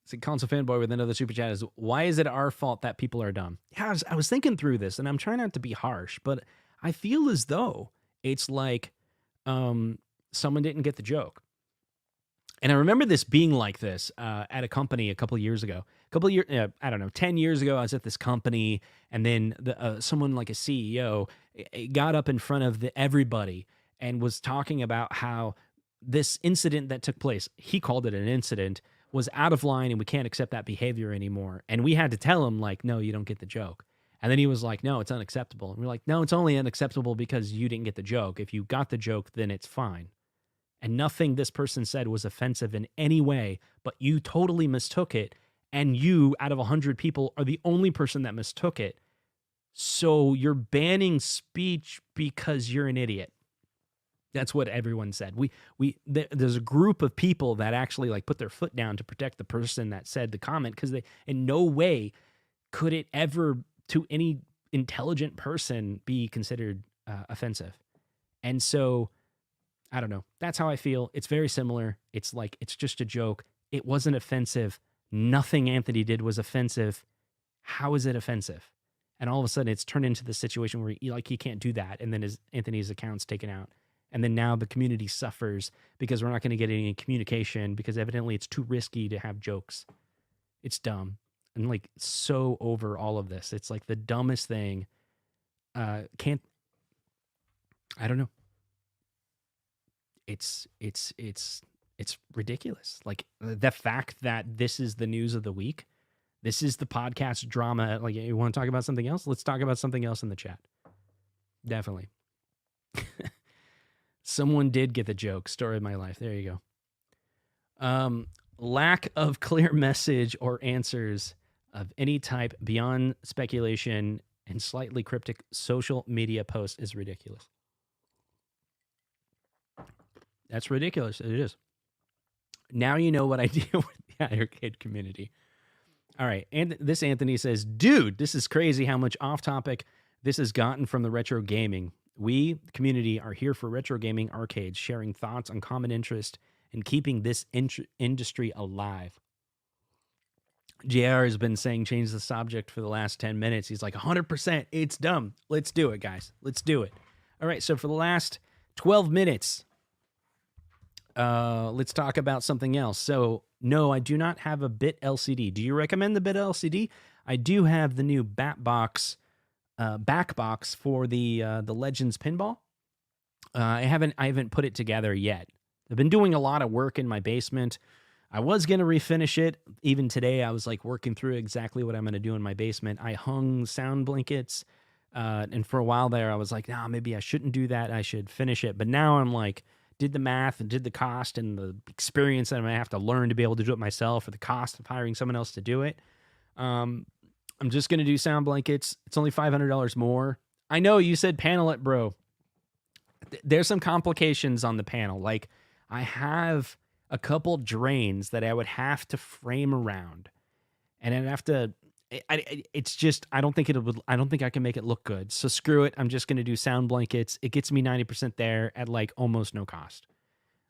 See, Console Fanboy with another super chat is, why is it our fault that people are dumb? Yeah, I was thinking through this, and I'm trying not to be harsh, but I feel as though it's like someone didn't get the joke. And I remember this being like this at a company a couple of years ago. 10 years ago, I was at this company, and then someone like a CEO got up in front of everybody and was talking about how this incident that took place, he called it an incident, was out of line and we can't accept that behavior anymore. And we had to tell him, like, no, you don't get the joke. And then he was like, no, it's unacceptable. And we're like, no, it's only unacceptable because you didn't get the joke. If you got the joke, then it's fine. And nothing this person said was offensive in any way, but you totally mistook it. And you, out of 100 people, are the only person that mistook it. So you're banning speech because you're an idiot. That's what everyone said. There's a group of people that actually like put their foot down to protect the person that said the comment, because they, in no way could it ever to any intelligent person be considered offensive. And so, I don't know. That's how I feel. It's very similar. It's like, it's just a joke. It wasn't offensive. Nothing Anthony did was offensive. How is it offensive? And all of a sudden it's turned into the situation where he can't do that. And then Anthony's account's taken out. And then now the community suffers because we're not going to get any communication because evidently it's too risky to have jokes. It's dumb. And like so over all of this. It's like the dumbest thing. I don't know. It's ridiculous. Like the fact that this is the news of the week. This is the podcast drama. Like, you want to talk about something else? Let's talk about something else in the chat. Definitely. Someone did get the joke. Story of my life. There you go. Lack of clear message or answers of any type beyond speculation and slightly cryptic social media posts is ridiculous. That's ridiculous. It is. Now you know what I deal with the arcade community. All right. And this Anthony says, dude, this is crazy how much off topic this has gotten from the retro gaming. We, the community, are here for retro gaming arcades, sharing thoughts on common interest and keeping this industry alive. JR has been saying change the subject for the last 10 minutes. He's like, 100%, it's dumb. Let's do it, guys. Let's do it. All right, so for the last 12 minutes, let's talk about something else. So, no, I do not have a bit LCD. Do you recommend the bit LCD? I do have the new back box for the Legends pinball. I haven't put it together yet. I've been doing a lot of work in my basement. I was going to refinish it. Even today, I was like working through exactly what I'm going to do in my basement. I hung sound blankets, and for a while there, I was like, nah, maybe I shouldn't do that. I should finish it. But now I'm like, did the math and did the cost and the experience that I'm going to have to learn to be able to do it myself, or the cost of hiring someone else to do it. I'm just going to do sound blankets. It's only $500 more. I know you said panel it, bro. There's some complications on the panel. Like, I have a couple drains that I would have to frame around, and I'd have to. It's just I don't think I can make it look good. So screw it. I'm just going to do sound blankets. It gets me 90% there at like almost no cost.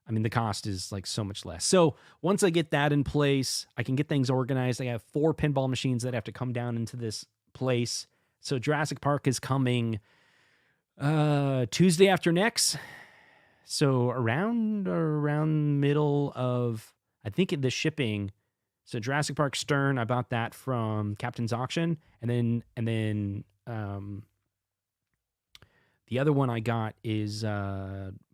I mean, the cost is like so much less. So once I get that in place, I can get things organized. I have 4 pinball machines that have to come down into this place. So Jurassic Park is coming Tuesday after next. So around middle of, I think the shipping. So Jurassic Park Stern, I bought that from Captain's Auction, and then the other one I got is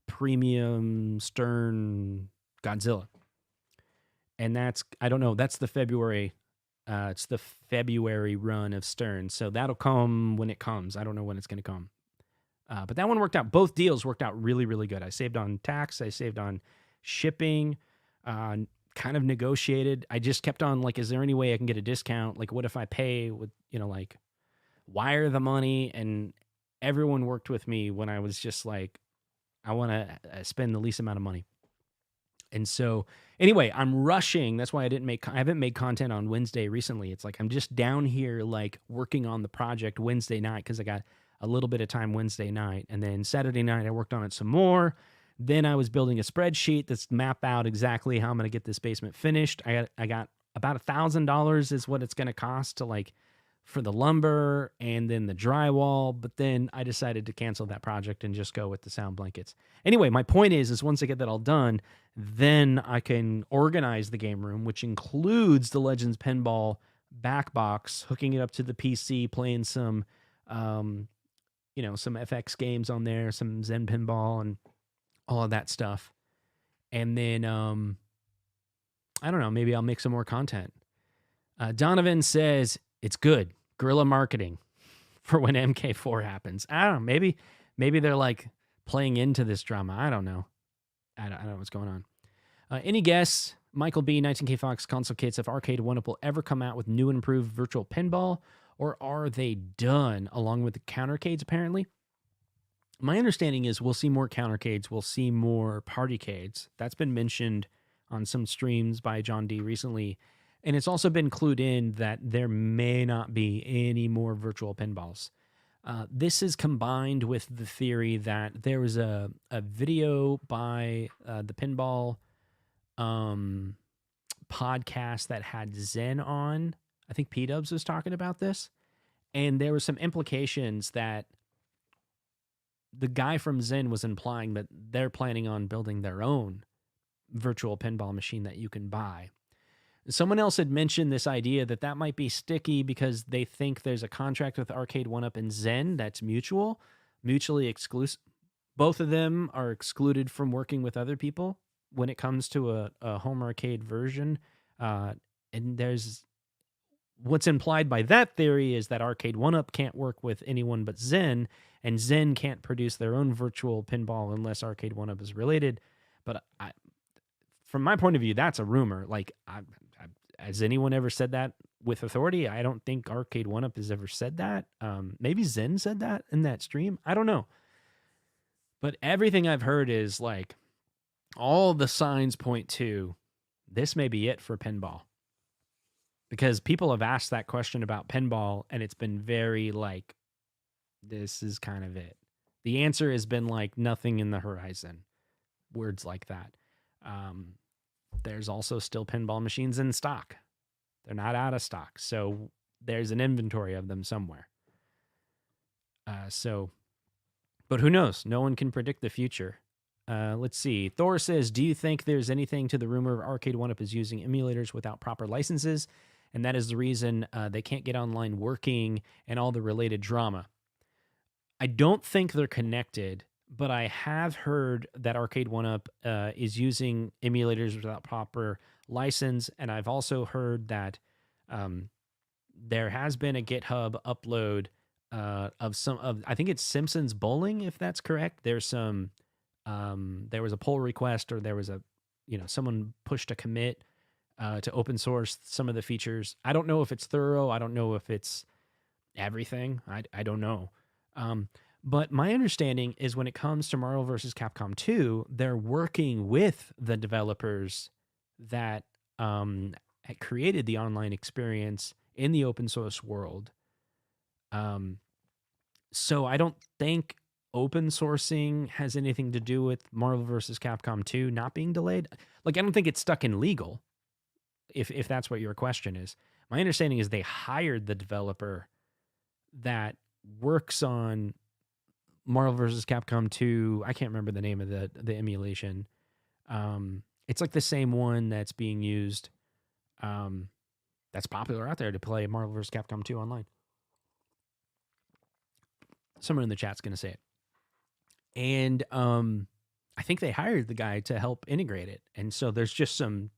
Premium Stern Godzilla, and that's, I don't know, that's the February. It's the February run of Stern, so that'll come when it comes. I don't know when it's going to come. But that one worked out. Both deals worked out really, really good. I saved on tax. I saved on shipping. Kind of negotiated. I just kept on like, is there any way I can get a discount? Like, what if I pay with, like wire the money? And everyone worked with me when I was just like, I want to spend the least amount of money. And so anyway, I'm rushing. That's why I haven't made content on Wednesday recently. It's like, I'm just down here, like working on the project Wednesday night, because I got a little bit of time Wednesday night. And then Saturday night, I worked on it some more. Then I was building a spreadsheet that's map out exactly how I'm going to get this basement finished. I got about $1,000 is what it's going to cost to like for the lumber and then the drywall. But then I decided to cancel that project and just go with the sound blankets. Anyway, my point is once I get that all done, then I can organize the game room, which includes the Legends Pinball back box, hooking it up to the PC, playing some, some FX games on there, some Zen Pinball, and all of that stuff. And then, I don't know, maybe I'll make some more content. Donovan says it's good. Guerrilla marketing for when MK4 happens. I don't know. Maybe they're like playing into this drama. I don't know. I don't know what's going on. Any guess, Michael B, 19K Fox, ConsoleKits, if Arcade 1-Up will ever come out with new and improved virtual pinball, or are they done along with the countercades apparently? My understanding is we'll see more countercades. We'll see more partycades. That's been mentioned on some streams by John D recently. And it's also been clued in that there may not be any more virtual pinballs. This is combined with the theory that there was a video by the pinball podcast that had Zen on. I think P-Dubs was talking about this. And there were some implications that the guy from Zen was implying that they're planning on building their own virtual pinball machine that you can buy. Someone else had mentioned this idea that might be sticky because they think there's a contract with Arcade 1-Up and Zen that's mutually exclusive. Both of them are excluded from working with other people when it comes to a home arcade version. And there's what's implied by that theory is that Arcade 1-Up can't work with anyone but Zen, and Zen can't produce their own virtual pinball unless Arcade 1-Up is related. But from my point of view, that's a rumor. Like, has anyone ever said that with authority? I don't think Arcade 1-Up has ever said that. Maybe Zen said that in that stream. I don't know. But everything I've heard is like all the signs point to this may be it for pinball. Because people have asked that question about pinball, and it's been very like, this is kind of it. The answer has been like nothing in the horizon. Words like that. There's also still pinball machines in stock. They're not out of stock. So there's an inventory of them somewhere. But who knows? No one can predict the future. Let's see. Thor says, do you think there's anything to the rumor of Arcade 1-Up is using emulators without proper licenses? And that is the reason they can't get online working and all the related drama. I don't think they're connected, but I have heard that Arcade 1-Up is using emulators without proper license, and I've also heard that there has been a GitHub upload of I think it's Simpsons Bowling, if that's correct. There's some there was a pull request, or there was someone pushed a commit to open source some of the features. I don't know if it's thorough. I don't know if it's everything. I don't know. But my understanding is when it comes to Marvel vs. Capcom 2, they're working with the developers that had created the online experience in the open source world. So I don't think open sourcing has anything to do with Marvel vs. Capcom 2 not being delayed. Like, I don't think it's stuck in legal, if that's what your question is. My understanding is they hired the developer that works on Marvel vs. Capcom 2. I can't remember the name of the emulation. It's like the same one that's being used, that's popular out there to play Marvel vs. Capcom 2 online. Someone in the chat's going to say it. And I think they hired the guy to help integrate it. And so there's just some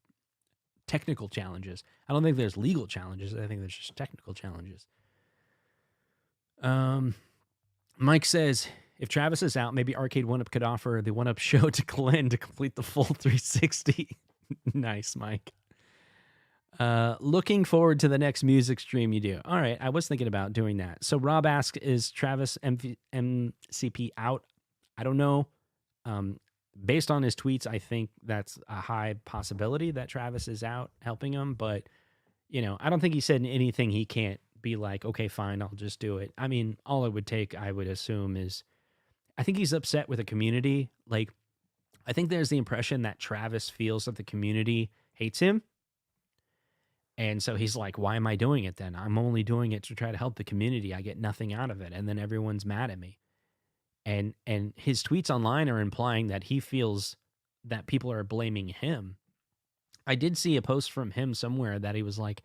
technical challenges. I don't think there's legal challenges. I think there's just technical challenges. Mike says, if Travis is out, maybe Arcade 1-Up could offer the 1-Up show to Glenn to complete the full 360. Nice, Mike. Looking forward to the next music stream you do. All right, I was thinking about doing that. So Rob asks, is Travis MCP out? I don't know. Based on his tweets, I think that's a high possibility that Travis is out helping him. But, I don't think he said anything he can't be like, okay, fine, I'll just do it. I mean, all it would take, I would assume, is I think he's upset with the community. Like, I think there's the impression that Travis feels that the community hates him. And so he's like, why am I doing it then? I'm only doing it to try to help the community. I get nothing out of it. And then everyone's mad at me. And his tweets online are implying that he feels that people are blaming him. I did see a post from him somewhere that he was like,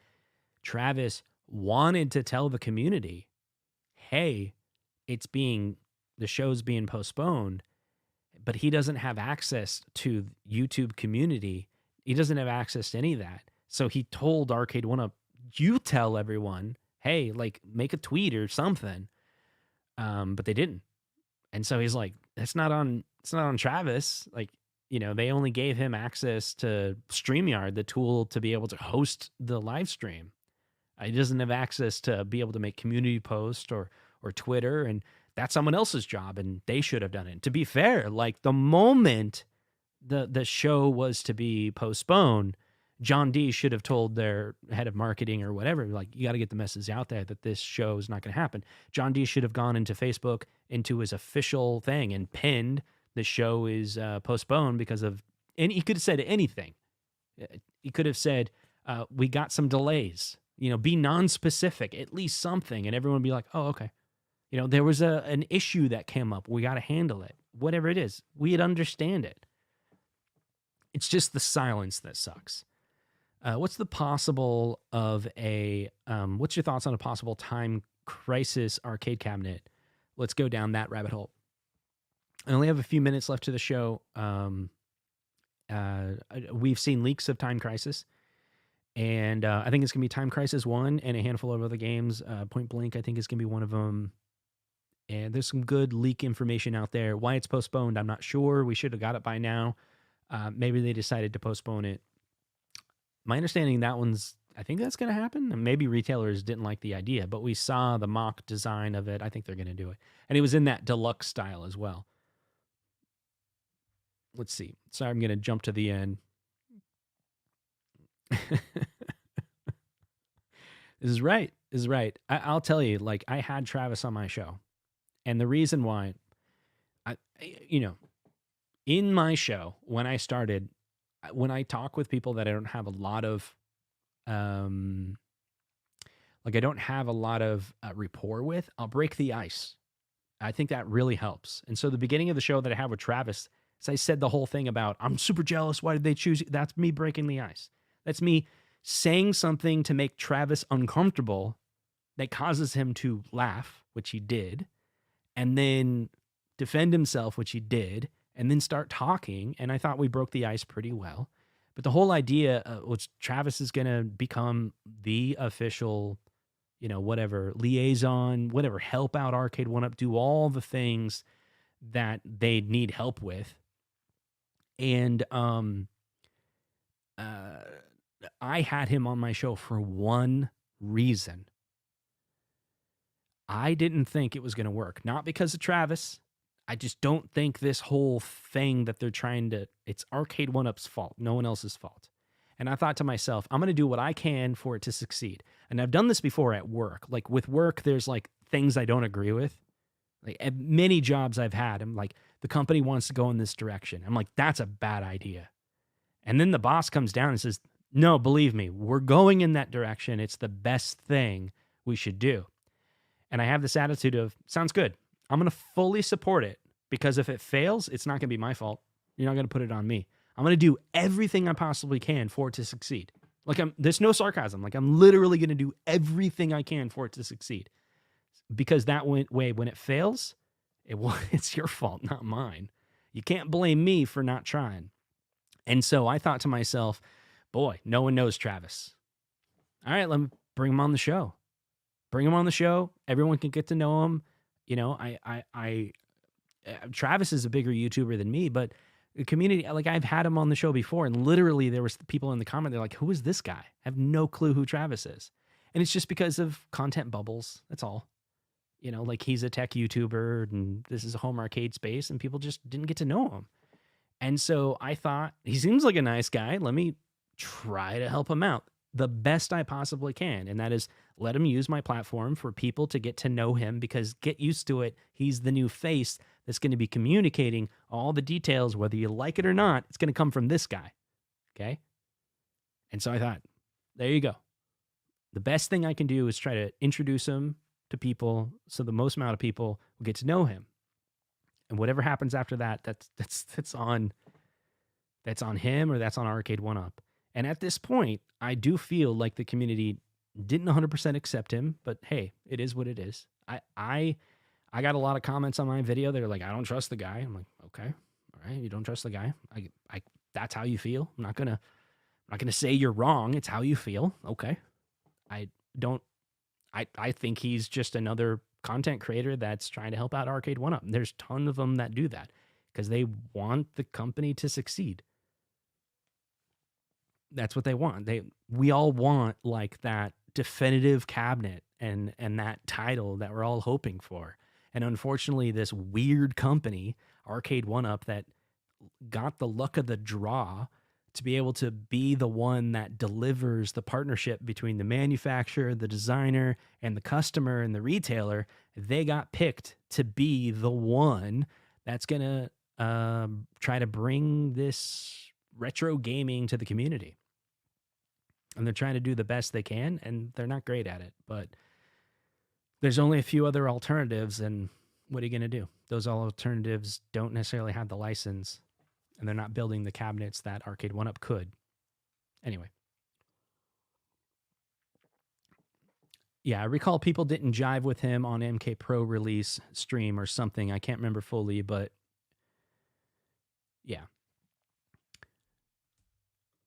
Travis wanted to tell the community, hey, the show's being postponed, but he doesn't have access to YouTube community. He doesn't have access to any of that. So he told Arcade 1-Up, you tell everyone, hey, like, make a tweet or something. But they didn't. And so he's like, it's not on Travis. Like, they only gave him access to StreamYard, the tool to be able to host the live stream. He doesn't have access to be able to make community posts or Twitter, and that's someone else's job, and they should have done it. To be fair, like, the moment the show was to be postponed, John D should have told their head of marketing or whatever, like, you got to get the message out there that this show is not going to happen. John D should have gone into Facebook, into his official thing, and pinned the show is postponed because of, and he could have said anything. He could have said, we got some delays, be non-specific, at least something. And everyone would be like, oh, okay. There was an issue that came up. We got to handle it. Whatever it is, we'd understand it. It's just the silence that sucks. What's the possible of what's your thoughts on a possible Time Crisis arcade cabinet? Let's go down that rabbit hole. I only have a few minutes left to the show. We've seen leaks of Time Crisis, and I think it's going to be Time Crisis 1 and a handful of other games. Point Blank, I think, is going to be one of them. And there's some good leak information out there. Why it's postponed, I'm not sure. We should have got it by now. Maybe they decided to postpone it. My understanding, I think that's going to happen. And maybe retailers didn't like the idea, but we saw the mock design of it. I think they're going to do it. And it was in that deluxe style as well. Let's see. Sorry, I'm going to jump to the end. This is right. I'll tell you, like, I had Travis on my show. And the reason why, in my show, when I started, when I talk with people that I don't have a lot of, rapport with, I'll break the ice. I think that really helps. And so the beginning of the show that I had with Travis, as I said the whole thing about, I'm super jealous. Why did they choose you? That's me breaking the ice. That's me saying something to make Travis uncomfortable that causes him to laugh, which he did, and then defend himself, which he did, and then start talking. And I thought we broke the ice pretty well. But the whole idea was Travis is going to become the official, liaison, whatever, help out Arcade 1-Up, do all the things that they need help with. And I had him on my show for one reason. I didn't think it was going to work. Not because of Travis. I just don't think this whole thing that they're trying to, it's Arcade 1-Up's fault, no one else's fault. And I thought to myself, I'm going to do what I can for it to succeed. And I've done this before at work. Like with work, there's like things I don't agree with. Like at many jobs I've had, I'm like, the company wants to go in this direction. I'm like, that's a bad idea. And then the boss comes down and says, no, believe me, we're going in that direction. It's the best thing we should do. And I have this attitude of, sounds good. I'm going to fully support it, because if it fails, it's not going to be my fault. You're not going to put it on me. I'm going to do everything I possibly can for it to succeed. Like, there's no sarcasm. Like, I'm literally going to do everything I can for it to succeed. Because that way, when it fails, it's your fault, not mine. You can't blame me for not trying. And so I thought to myself, boy, no one knows Travis. All right, let me bring him on the show. Bring him on the show. Everyone can get to know him. You know, Travis is a bigger YouTuber than me, but the community, like, I've had him on the show before, and literally there was people in the comment, they're like, who is this guy? I have no clue who Travis is. And it's just because of content bubbles. That's all. You know, like, he's a tech YouTuber and this is a home arcade space, and people just didn't get to know him. And so I thought, he seems like a nice guy. Let me try to help him out the best I possibly can. And that is, let him use my platform for people to get to know him, because get used to it. He's the new face that's going to be communicating all the details, whether you like it or not. It's going to come from this guy. Okay. And so I thought, there you go. The best thing I can do is try to introduce him to people, so the most amount of people will get to know him. And whatever happens after that, that's on him, or that's on Arcade 1-Up. And at this point, I do feel like the community didn't 100% accept him, but hey, it is what it is. I got a lot of comments on my video that are like, I don't trust the guy. I'm like, okay, all right, you don't trust the guy. I that's how you feel. I'm not gonna say you're wrong. It's how you feel. Okay. I think he's just another content creator that's trying to help out Arcade 1-Up. There's a ton of them that do that because they want the company to succeed. That's what they want. We all want, like, that definitive cabinet and that title that we're all hoping for. And unfortunately, this weird company, Arcade 1-Up, that got the luck of the draw to be able to be the one that delivers the partnership between the manufacturer, the designer, and the customer and the retailer, they got picked to be the one that's going to try to bring this retro gaming to the community. And they're trying to do the best they can, and they're not great at it. But there's only a few other alternatives, and what are you going to do? Those alternatives don't necessarily have the license, and they're not building the cabinets that Arcade 1-Up could. Anyway. Yeah, I recall people didn't jive with him on MK Pro release stream or something. I can't remember fully, but yeah.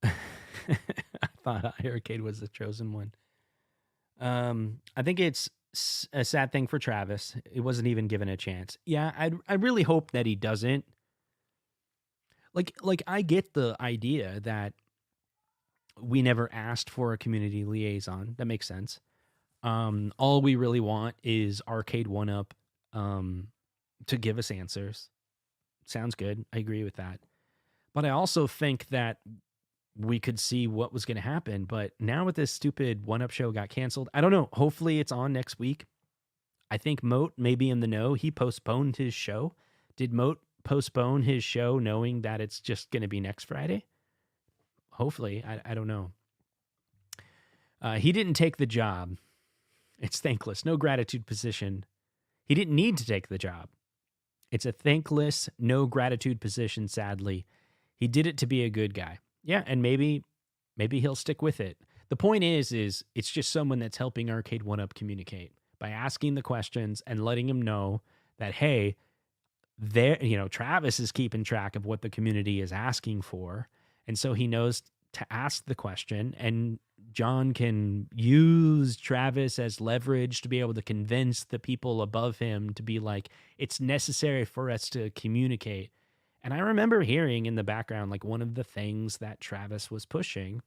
I thought Arcade was the chosen one. I think it's a sad thing for Travis. It wasn't even given a chance. Yeah, I really hope that he doesn't. Like I get the idea that we never asked for a community liaison. That makes sense. All we really want is Arcade 1-Up to give us answers. Sounds good. I agree with that. But I also think that we could see what was going to happen. But now with this stupid 1-Up show got canceled, I don't know. Hopefully it's on next week. I think Moat may be in the know. He postponed his show. Did Moat postpone his show knowing that it's just going to be next Friday? Hopefully. I don't know. He didn't take the job. It's thankless. No gratitude position. He didn't need to take the job. It's a thankless, no gratitude position, sadly. He did it to be a good guy. Yeah, and maybe he'll stick with it. The point is it's just someone that's helping Arcade 1-Up communicate by asking the questions and letting him know that, hey, Travis is keeping track of what the community is asking for. And so he knows to ask the question, and John can use Travis as leverage to be able to convince the people above him to be like, it's necessary for us to communicate. And I remember hearing in the background, like, one of the things that Travis was pushing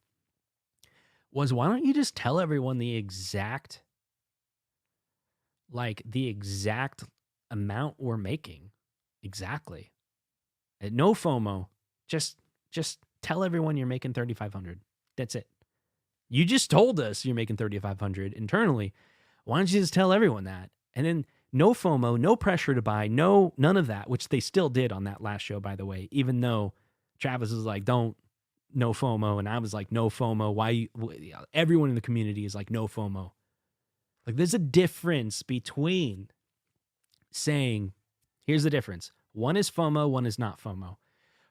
was, why don't you just tell everyone the exact amount we're making? Exactly. And no FOMO. Just tell everyone you're making $3,500. That's it. You just told us you're making $3,500 internally. Why don't you just tell everyone that? And then no FOMO, no pressure to buy, none of that, which they still did on that last show, by the way, even though Travis was like, no FOMO. And I was like, no FOMO. Why? Everyone in the community is like, no FOMO. Like, there's a difference between saying, here's the difference. One is FOMO, one is not FOMO.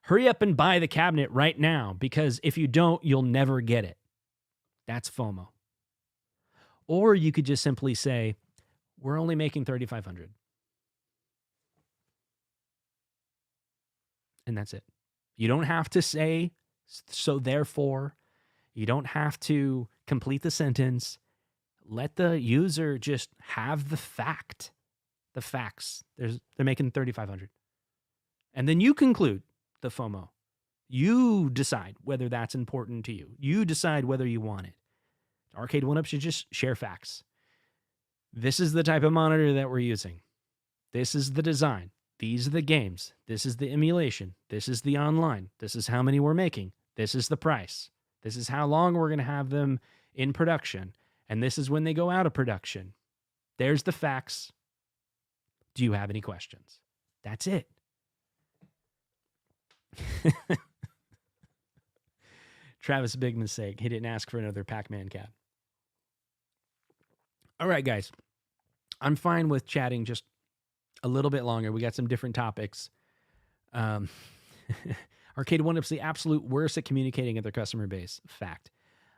Hurry up and buy the cabinet right now, because if you don't, you'll never get it. That's FOMO. Or you could just simply say, we're only making 3,500. And that's it. You don't have to say, so therefore. You don't have to complete the sentence. Let the user just have the fact. The facts. They're making 3,500. And then you conclude the FOMO. You decide whether that's important to you. You decide whether you want it. Arcade 1-Up should just share facts. This is the type of monitor that we're using. This is the design. These are the games. This is the emulation. This is the online. This is how many we're making. This is the price. This is how long we're going to have them in production. And this is when they go out of production. There's the facts. Do you have any questions? That's it. Travis, big mistake. He didn't ask for another Pac-Man cab. All right, guys. I'm fine with chatting just a little bit longer. We got some different topics. Arcade 1-Up's the absolute worst at communicating with their customer base. Fact.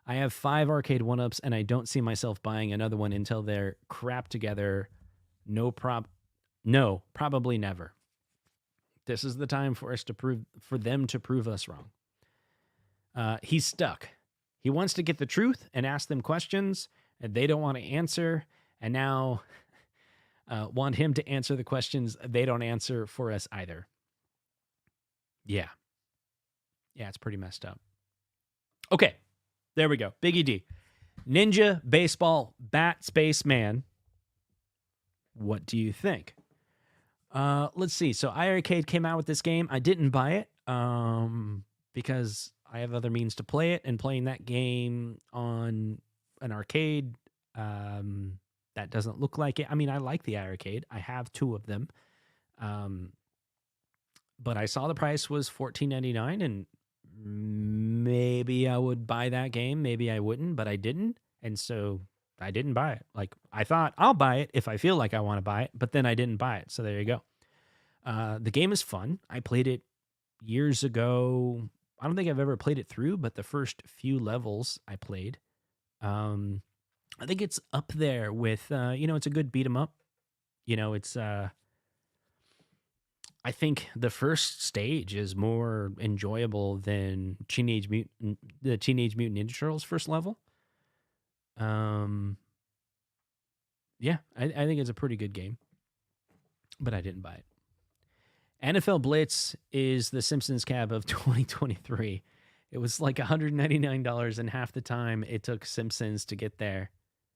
I have 5 Arcade 1-Ups, and I don't see myself buying another one until they're crap together. No, probably never. This is the time for them to prove us wrong. He's stuck. He wants to get the truth and ask them questions, and they don't want to answer. And now want him to answer the questions they don't answer for us either. Yeah. Yeah, it's pretty messed up. Okay, there we go. Biggie D. Ninja Baseball Bat Space Man. What do you think? Let's see. So iArcade came out with this game. I didn't buy it because I have other means to play it, and playing that game on an arcade, that doesn't look like it. I mean, I like the iArcade. I have 2 of them. But I saw the price was $14.99, and maybe I would buy that game. Maybe I wouldn't, but I didn't. And so I didn't buy it. Like, I thought I'll buy it if I feel like I want to buy it, but then I didn't buy it. So there you go. The game is fun. I played it years ago. I don't think I've ever played it through, but the first few levels I played. I think it's up there with, it's a good beat 'em up. It's, I think the first stage is more enjoyable than the Teenage Mutant Ninja Turtles first level. Yeah, I think it's a pretty good game, but I didn't buy it. NFL Blitz is the Simpsons cab of 2023. It was like $199, and half the time it took Simpsons to get there.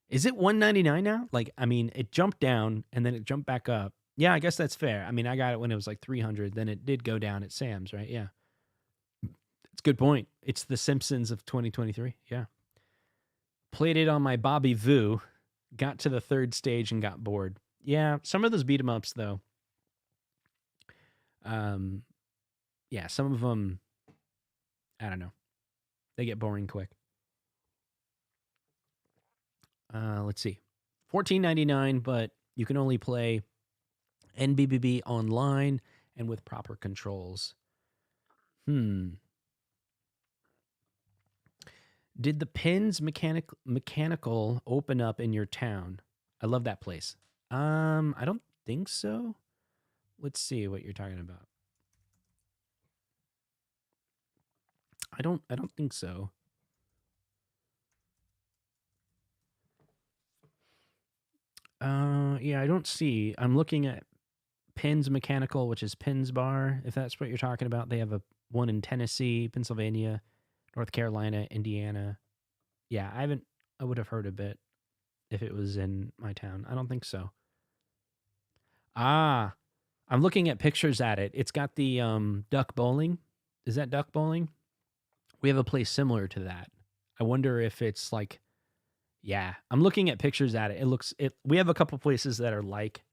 Is it $199 now? Like, I mean, it jumped down and then it jumped back up. Yeah, I guess that's fair. I mean, I got it when it was like $300. Then it did go down at Sam's, right? Yeah. It's a good point. It's the Simpsons of 2023. Yeah. Played it on my Bobby Voo. Got to the 3rd stage and got bored. Yeah, some of those beat 'em ups, though. Yeah, some of them, I don't know. They get boring quick. Let's see. $14.99, but you can only play NBBB online and with proper controls. Did the Pins Mechanical open up in your town? I love that place. I don't think so. Let's see what you're talking about. I don't think so. Yeah, I don't see. I'm looking at Pins Mechanical, which is Pins Bar, if that's what you're talking about. They have one in Tennessee, Pennsylvania, North Carolina, Indiana. Yeah, I would have heard of it if it was in my town. I don't think so. I'm looking at pictures at it. It's got the duck bowling. Is that duck bowling? We have a place similar to that. I wonder if it's like, yeah, I'm looking at pictures at it. We have a couple places that are like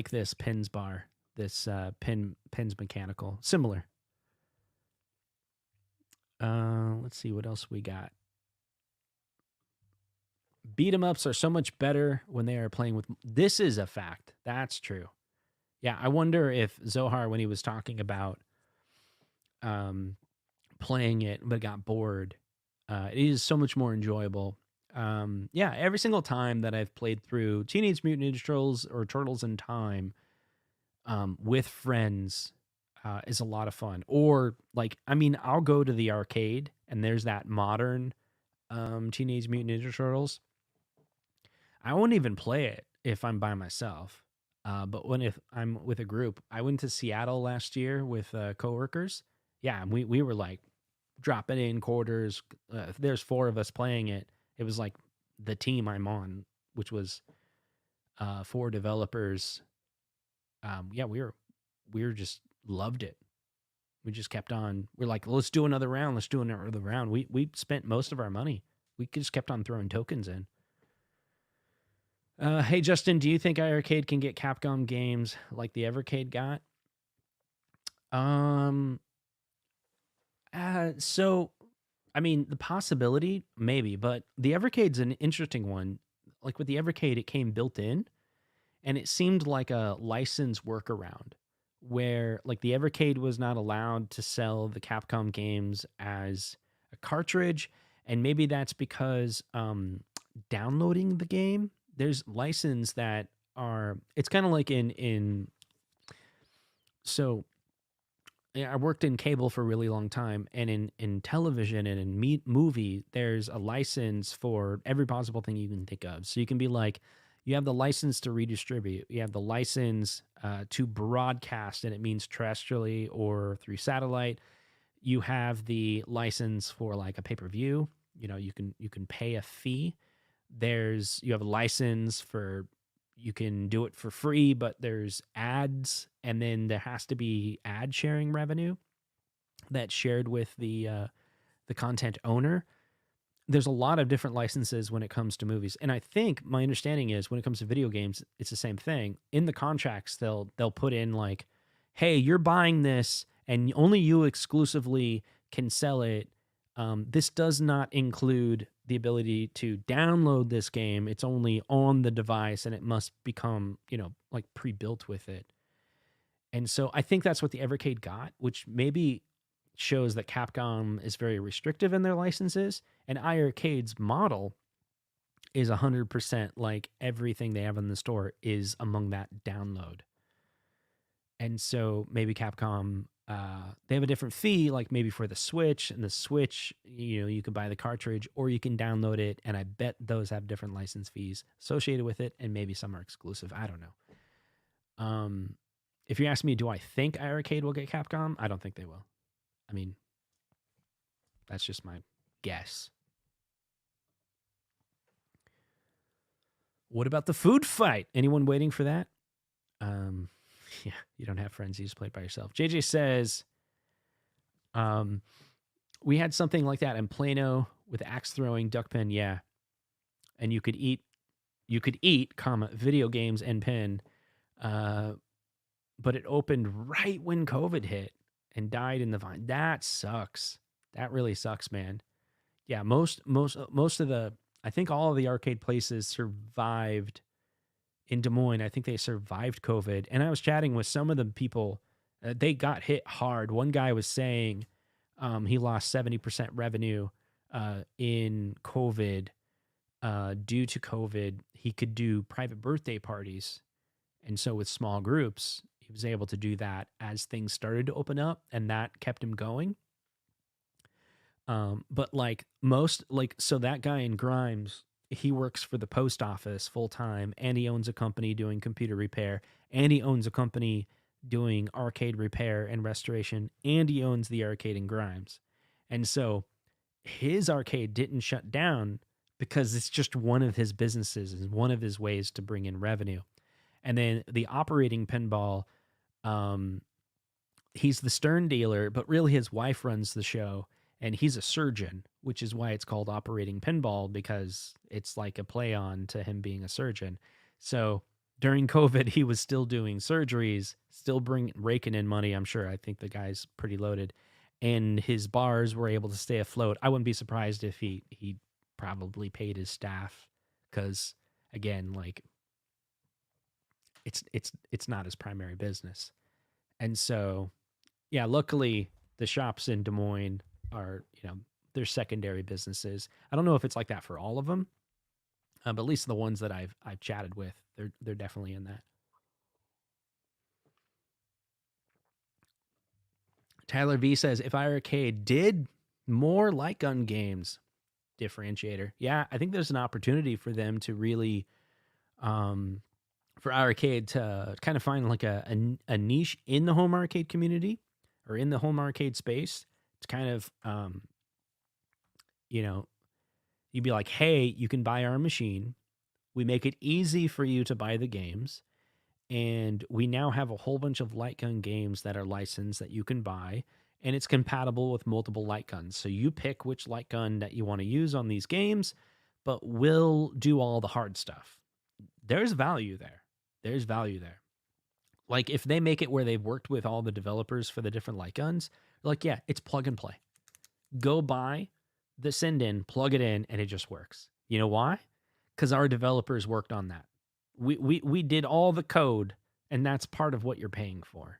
this Pins Bar, this Pins Mechanical, similar. Let's see what else we got. Beat 'em ups are so much better when they are playing with. This is a fact. That's true. Yeah, I wonder if Zohar, when he was talking about um, playing it but got bored, it is so much more enjoyable. Yeah, every single time that I've played through Teenage Mutant Ninja Turtles or Turtles in Time with friends is a lot of fun. Or like, I mean, I'll go to the arcade and there's that modern Teenage Mutant Ninja Turtles. I won't even play it if I'm by myself. But if I'm with a group, I went to Seattle last year with coworkers. Yeah, and we were like dropping in quarters. If there's 4 of us playing it, it was like the team I'm on, which was 4 developers. Yeah, we were just loved it. We just kept on. We're like, let's do another round. Let's do another round. We spent most of our money. We just kept on throwing tokens in. Hey, Justin, do you think iArcade can get Capcom games like the Evercade got? So, I mean, the possibility, maybe, but the Evercade's an interesting one. Like with the Evercade, it came built in, and it seemed like a license workaround where, like, the Evercade was not allowed to sell the Capcom games as a cartridge, and maybe that's because downloading the game, there's license that are. It's kind of like so yeah, I worked in cable for a really long time, and in television and in movie, there's a license for every possible thing you can think of. So you can be like, you have the license to redistribute, you have the license to broadcast, and it means terrestrially or through satellite. You have the license for like a pay-per-view. You know, you can pay a fee. You have a license for, you can do it for free, but there's ads, and then there has to be ad sharing revenue that's shared with the content owner. There's a lot of different licenses when it comes to movies, and I think my understanding is when it comes to video games, it's the same thing. In the contracts, they'll put in like, "Hey, you're buying this, and only you exclusively can sell it. This does not include the ability to download this game. It's only on the device, and it must become, like pre-built with it." And so I think that's what the Evercade got, which maybe shows that Capcom is very restrictive in their licenses, and iArcade's model is 100% like everything they have in the store is among that download. And so maybe Capcom, they have a different fee, like maybe for the Switch, and the Switch, you can buy the cartridge or you can download it. And I bet those have different license fees associated with it. And maybe some are exclusive. I don't know. If you ask me, do I think iArcade will get Capcom? I don't think they will. I mean, that's just my guess. What about the food fight? Anyone waiting for that? Yeah, you don't have friends. You just play it by yourself. JJ says, we had something like that in Plano with axe throwing, duck pin. Yeah. And you could eat, video games and pin. But it opened right when COVID hit and died in the vine. That sucks. That really sucks, man. Yeah. Most of the, I think all of the arcade places survived in Des Moines. I think they survived COVID. And I was chatting with some of the people. They got hit hard. One guy was saying he lost 70% revenue in COVID. Due to COVID, he could do private birthday parties. And so with small groups, he was able to do that as things started to open up, and that kept him going. But so that guy in Grimes, he works for the post office full time, and he owns a company doing computer repair, and he owns a company doing arcade repair and restoration, and he owns the arcade in Grimes. And so his arcade didn't shut down because it's just one of his businesses, is one of his ways to bring in revenue. And then the operating pinball, he's the Stern dealer, but really his wife runs the show. And he's a surgeon, which is why it's called operating pinball, because it's like a play on to him being a surgeon. So during COVID, he was still doing surgeries, still raking in money. I'm sure. I think the guy's pretty loaded, and his bars were able to stay afloat. I wouldn't be surprised if he probably paid his staff because again, like it's not his primary business. And so, yeah, luckily the shops in Des Moines are, they're secondary businesses. I don't know if it's like that for all of them, but at least the ones that I've chatted with, they're definitely in that. Tyler V says, if iArcade did more light gun games, differentiator. Yeah, I think there's an opportunity for them to really, for iArcade to kind of find like a niche in the home arcade community or in the home arcade space. It's kind of, you'd be like, hey, you can buy our machine. We make it easy for you to buy the games. And we now have a whole bunch of light gun games that are licensed that you can buy, and it's compatible with multiple light guns. So you pick which light gun that you want to use on these games, but we'll do all the hard stuff. There's value there. There's value there. Like if they make it where they've worked with all the developers for the different light guns, like, yeah, it's plug and play. Go buy the send in, plug it in, and it just works. You know why? Because our developers worked on that. We did all the code, and that's part of what you're paying for,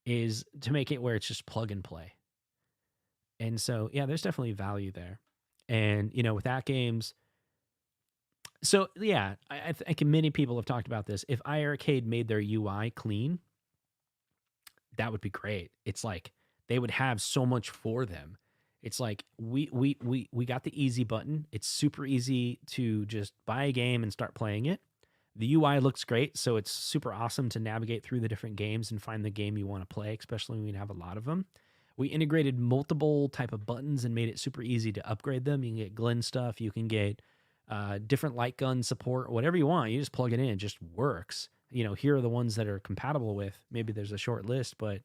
is to make it where it's just plug and play. And so, yeah, there's definitely value there. And, with AtGames, so yeah, I think many people have talked about this. If iArcade made their UI clean, that would be great. It's like they would have so much for them. It's like we got the easy button. It's super easy to just buy a game and start playing it. The UI looks great, so it's super awesome to navigate through the different games and find the game you want to play, especially when you have a lot of them. We integrated multiple type of buttons and made it super easy to upgrade them. You can get Glen stuff. You can get different light gun support, whatever you want. You just plug it in. It just works. Here are the ones that are compatible with. Maybe there's a short list, but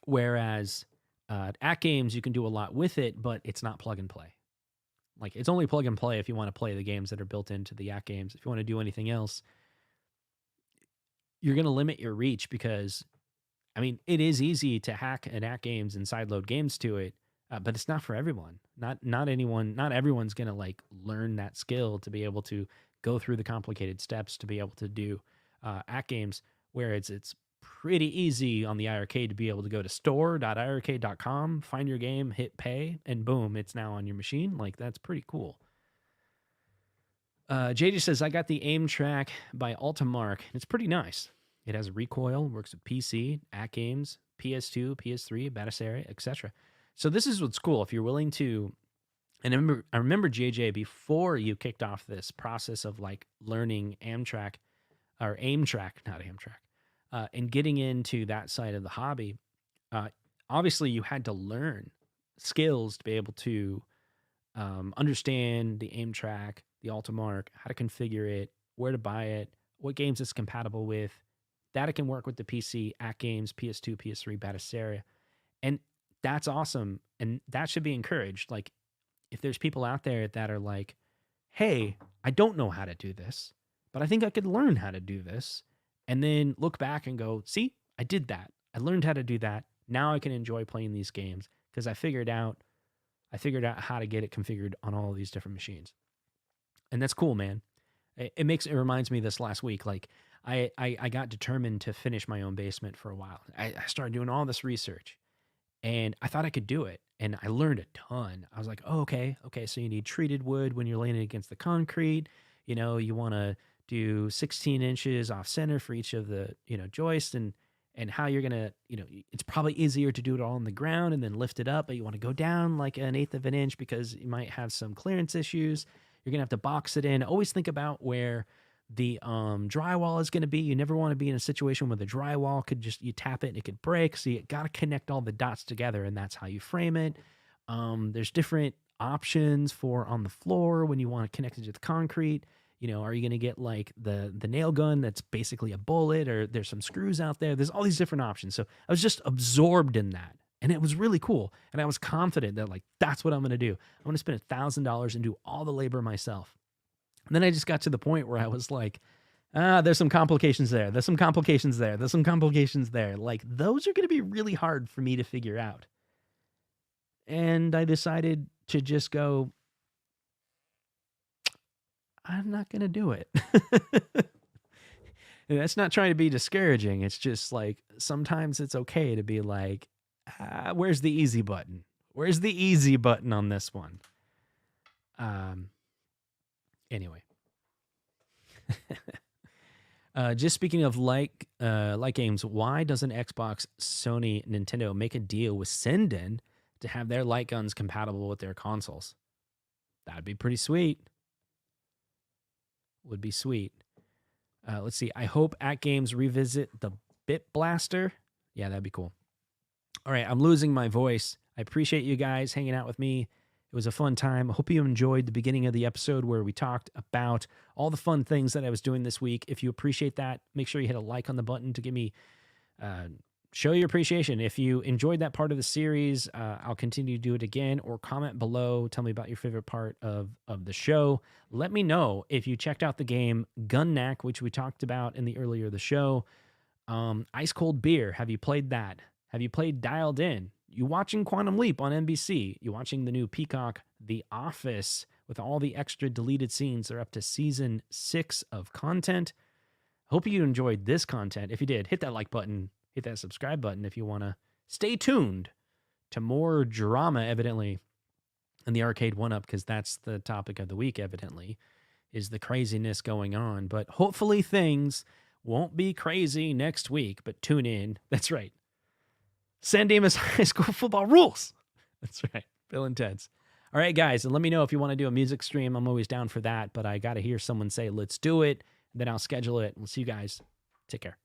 whereas AtGames, you can do a lot with it, but it's not plug and play. Like it's only plug and play if you want to play the games that are built into the AtGames. If you want to do anything else, you're going to limit your reach because, it is easy to hack an AtGames and sideload games to it, but it's not for everyone. Not everyone's going to like learn that skill to be able to go through the complicated steps to be able to do AtGames, where it's pretty easy on the iArcade to be able to go to store.iarcade.com, find your game, hit pay, and boom, it's now on your machine. Like, that's pretty cool. JJ says, I got the aim track by Ultimark. It's pretty nice. It has a recoil, works with PC, AtGames, PS2, PS3, Bataseria, etc. So this is what's cool. If you're willing to, and I remember JJ, before you kicked off this process of like learning aim track, not Amtrak, and getting into that side of the hobby, obviously you had to learn skills to be able to understand the aim track, the Ultimark, how to configure it, where to buy it, what games it's compatible with, that it can work with the PC, AtGames, PS2, PS3, Bataseria. And that's awesome. And that should be encouraged. Like, if there's people out there that are like, hey, I don't know how to do this, but I think I could learn how to do this, and then look back and go, see, I did that. I learned how to do that. Now I can enjoy playing these games because I figured out how to get it configured on all of these different machines. And that's cool, man. It reminds me this last week, like I got determined to finish my own basement for a while. I started doing all this research and I thought I could do it. And I learned a ton. I was like, oh, okay. So you need treated wood when you're laying it against the concrete. You want to do 16 inches off center for each of the, joists and how you're going to, it's probably easier to do it all on the ground and then lift it up, but you want to go down like 1/8 of an inch because you might have some clearance issues. You're going to have to box it in. Always think about where the drywall is going to be. You never want to be in a situation where the drywall you tap it and it could break. So you got to connect all the dots together, and that's how you frame it. There's different options for on the floor when you want to connect it to the concrete. Are you going to get like the nail gun that's basically a bullet, or there's some screws out there? There's all these different options. So I was just absorbed in that. And it was really cool. And I was confident that like, that's what I'm going to do. I'm going to spend $1,000 and do all the labor myself. And then I just got to the point where I was like, there's some complications there. There's some complications there. There's some complications there. Like, those are going to be really hard for me to figure out. And I decided to just go, I'm not going to do it. And that's not trying to be discouraging. It's just like sometimes it's okay to be like, where's the easy button? Where's the easy button on this one? Anyway. Just speaking of like games, why doesn't Xbox, Sony, Nintendo make a deal with Senden to have their light guns compatible with their consoles? That'd be pretty sweet. Would be sweet. Let's see. I hope AtGames revisit the Bit Blaster. Yeah, that'd be cool. All right, I'm losing my voice. I appreciate you guys hanging out with me. It was a fun time. I hope you enjoyed the beginning of the episode where we talked about all the fun things that I was doing this week. If you appreciate that, make sure you hit a like on the button to give me show your appreciation. If you enjoyed that part of the series, I'll continue to do it again, or comment below. Tell me about your favorite part of the show. Let me know if you checked out the game Gun Knack, which we talked about in the earlier of the show. Ice Cold Beer. Have you played that? Have you played Dialed In? You watching Quantum Leap on NBC? You watching the new Peacock The Office with all the extra deleted scenes? They're up to season 6 of content. Hope you enjoyed this content. If you did, hit that like button. Hit that subscribe button if you want to stay tuned to more drama, evidently, in the arcade one-up, because that's the topic of the week, evidently, is the craziness going on. But hopefully things won't be crazy next week, but tune in. That's right. San Dimas High School football rules. That's right. Bill and Ted's. All right, guys, and let me know if you want to do a music stream. I'm always down for that, but I got to hear someone say, let's do it. Then I'll schedule it. We'll see you guys. Take care.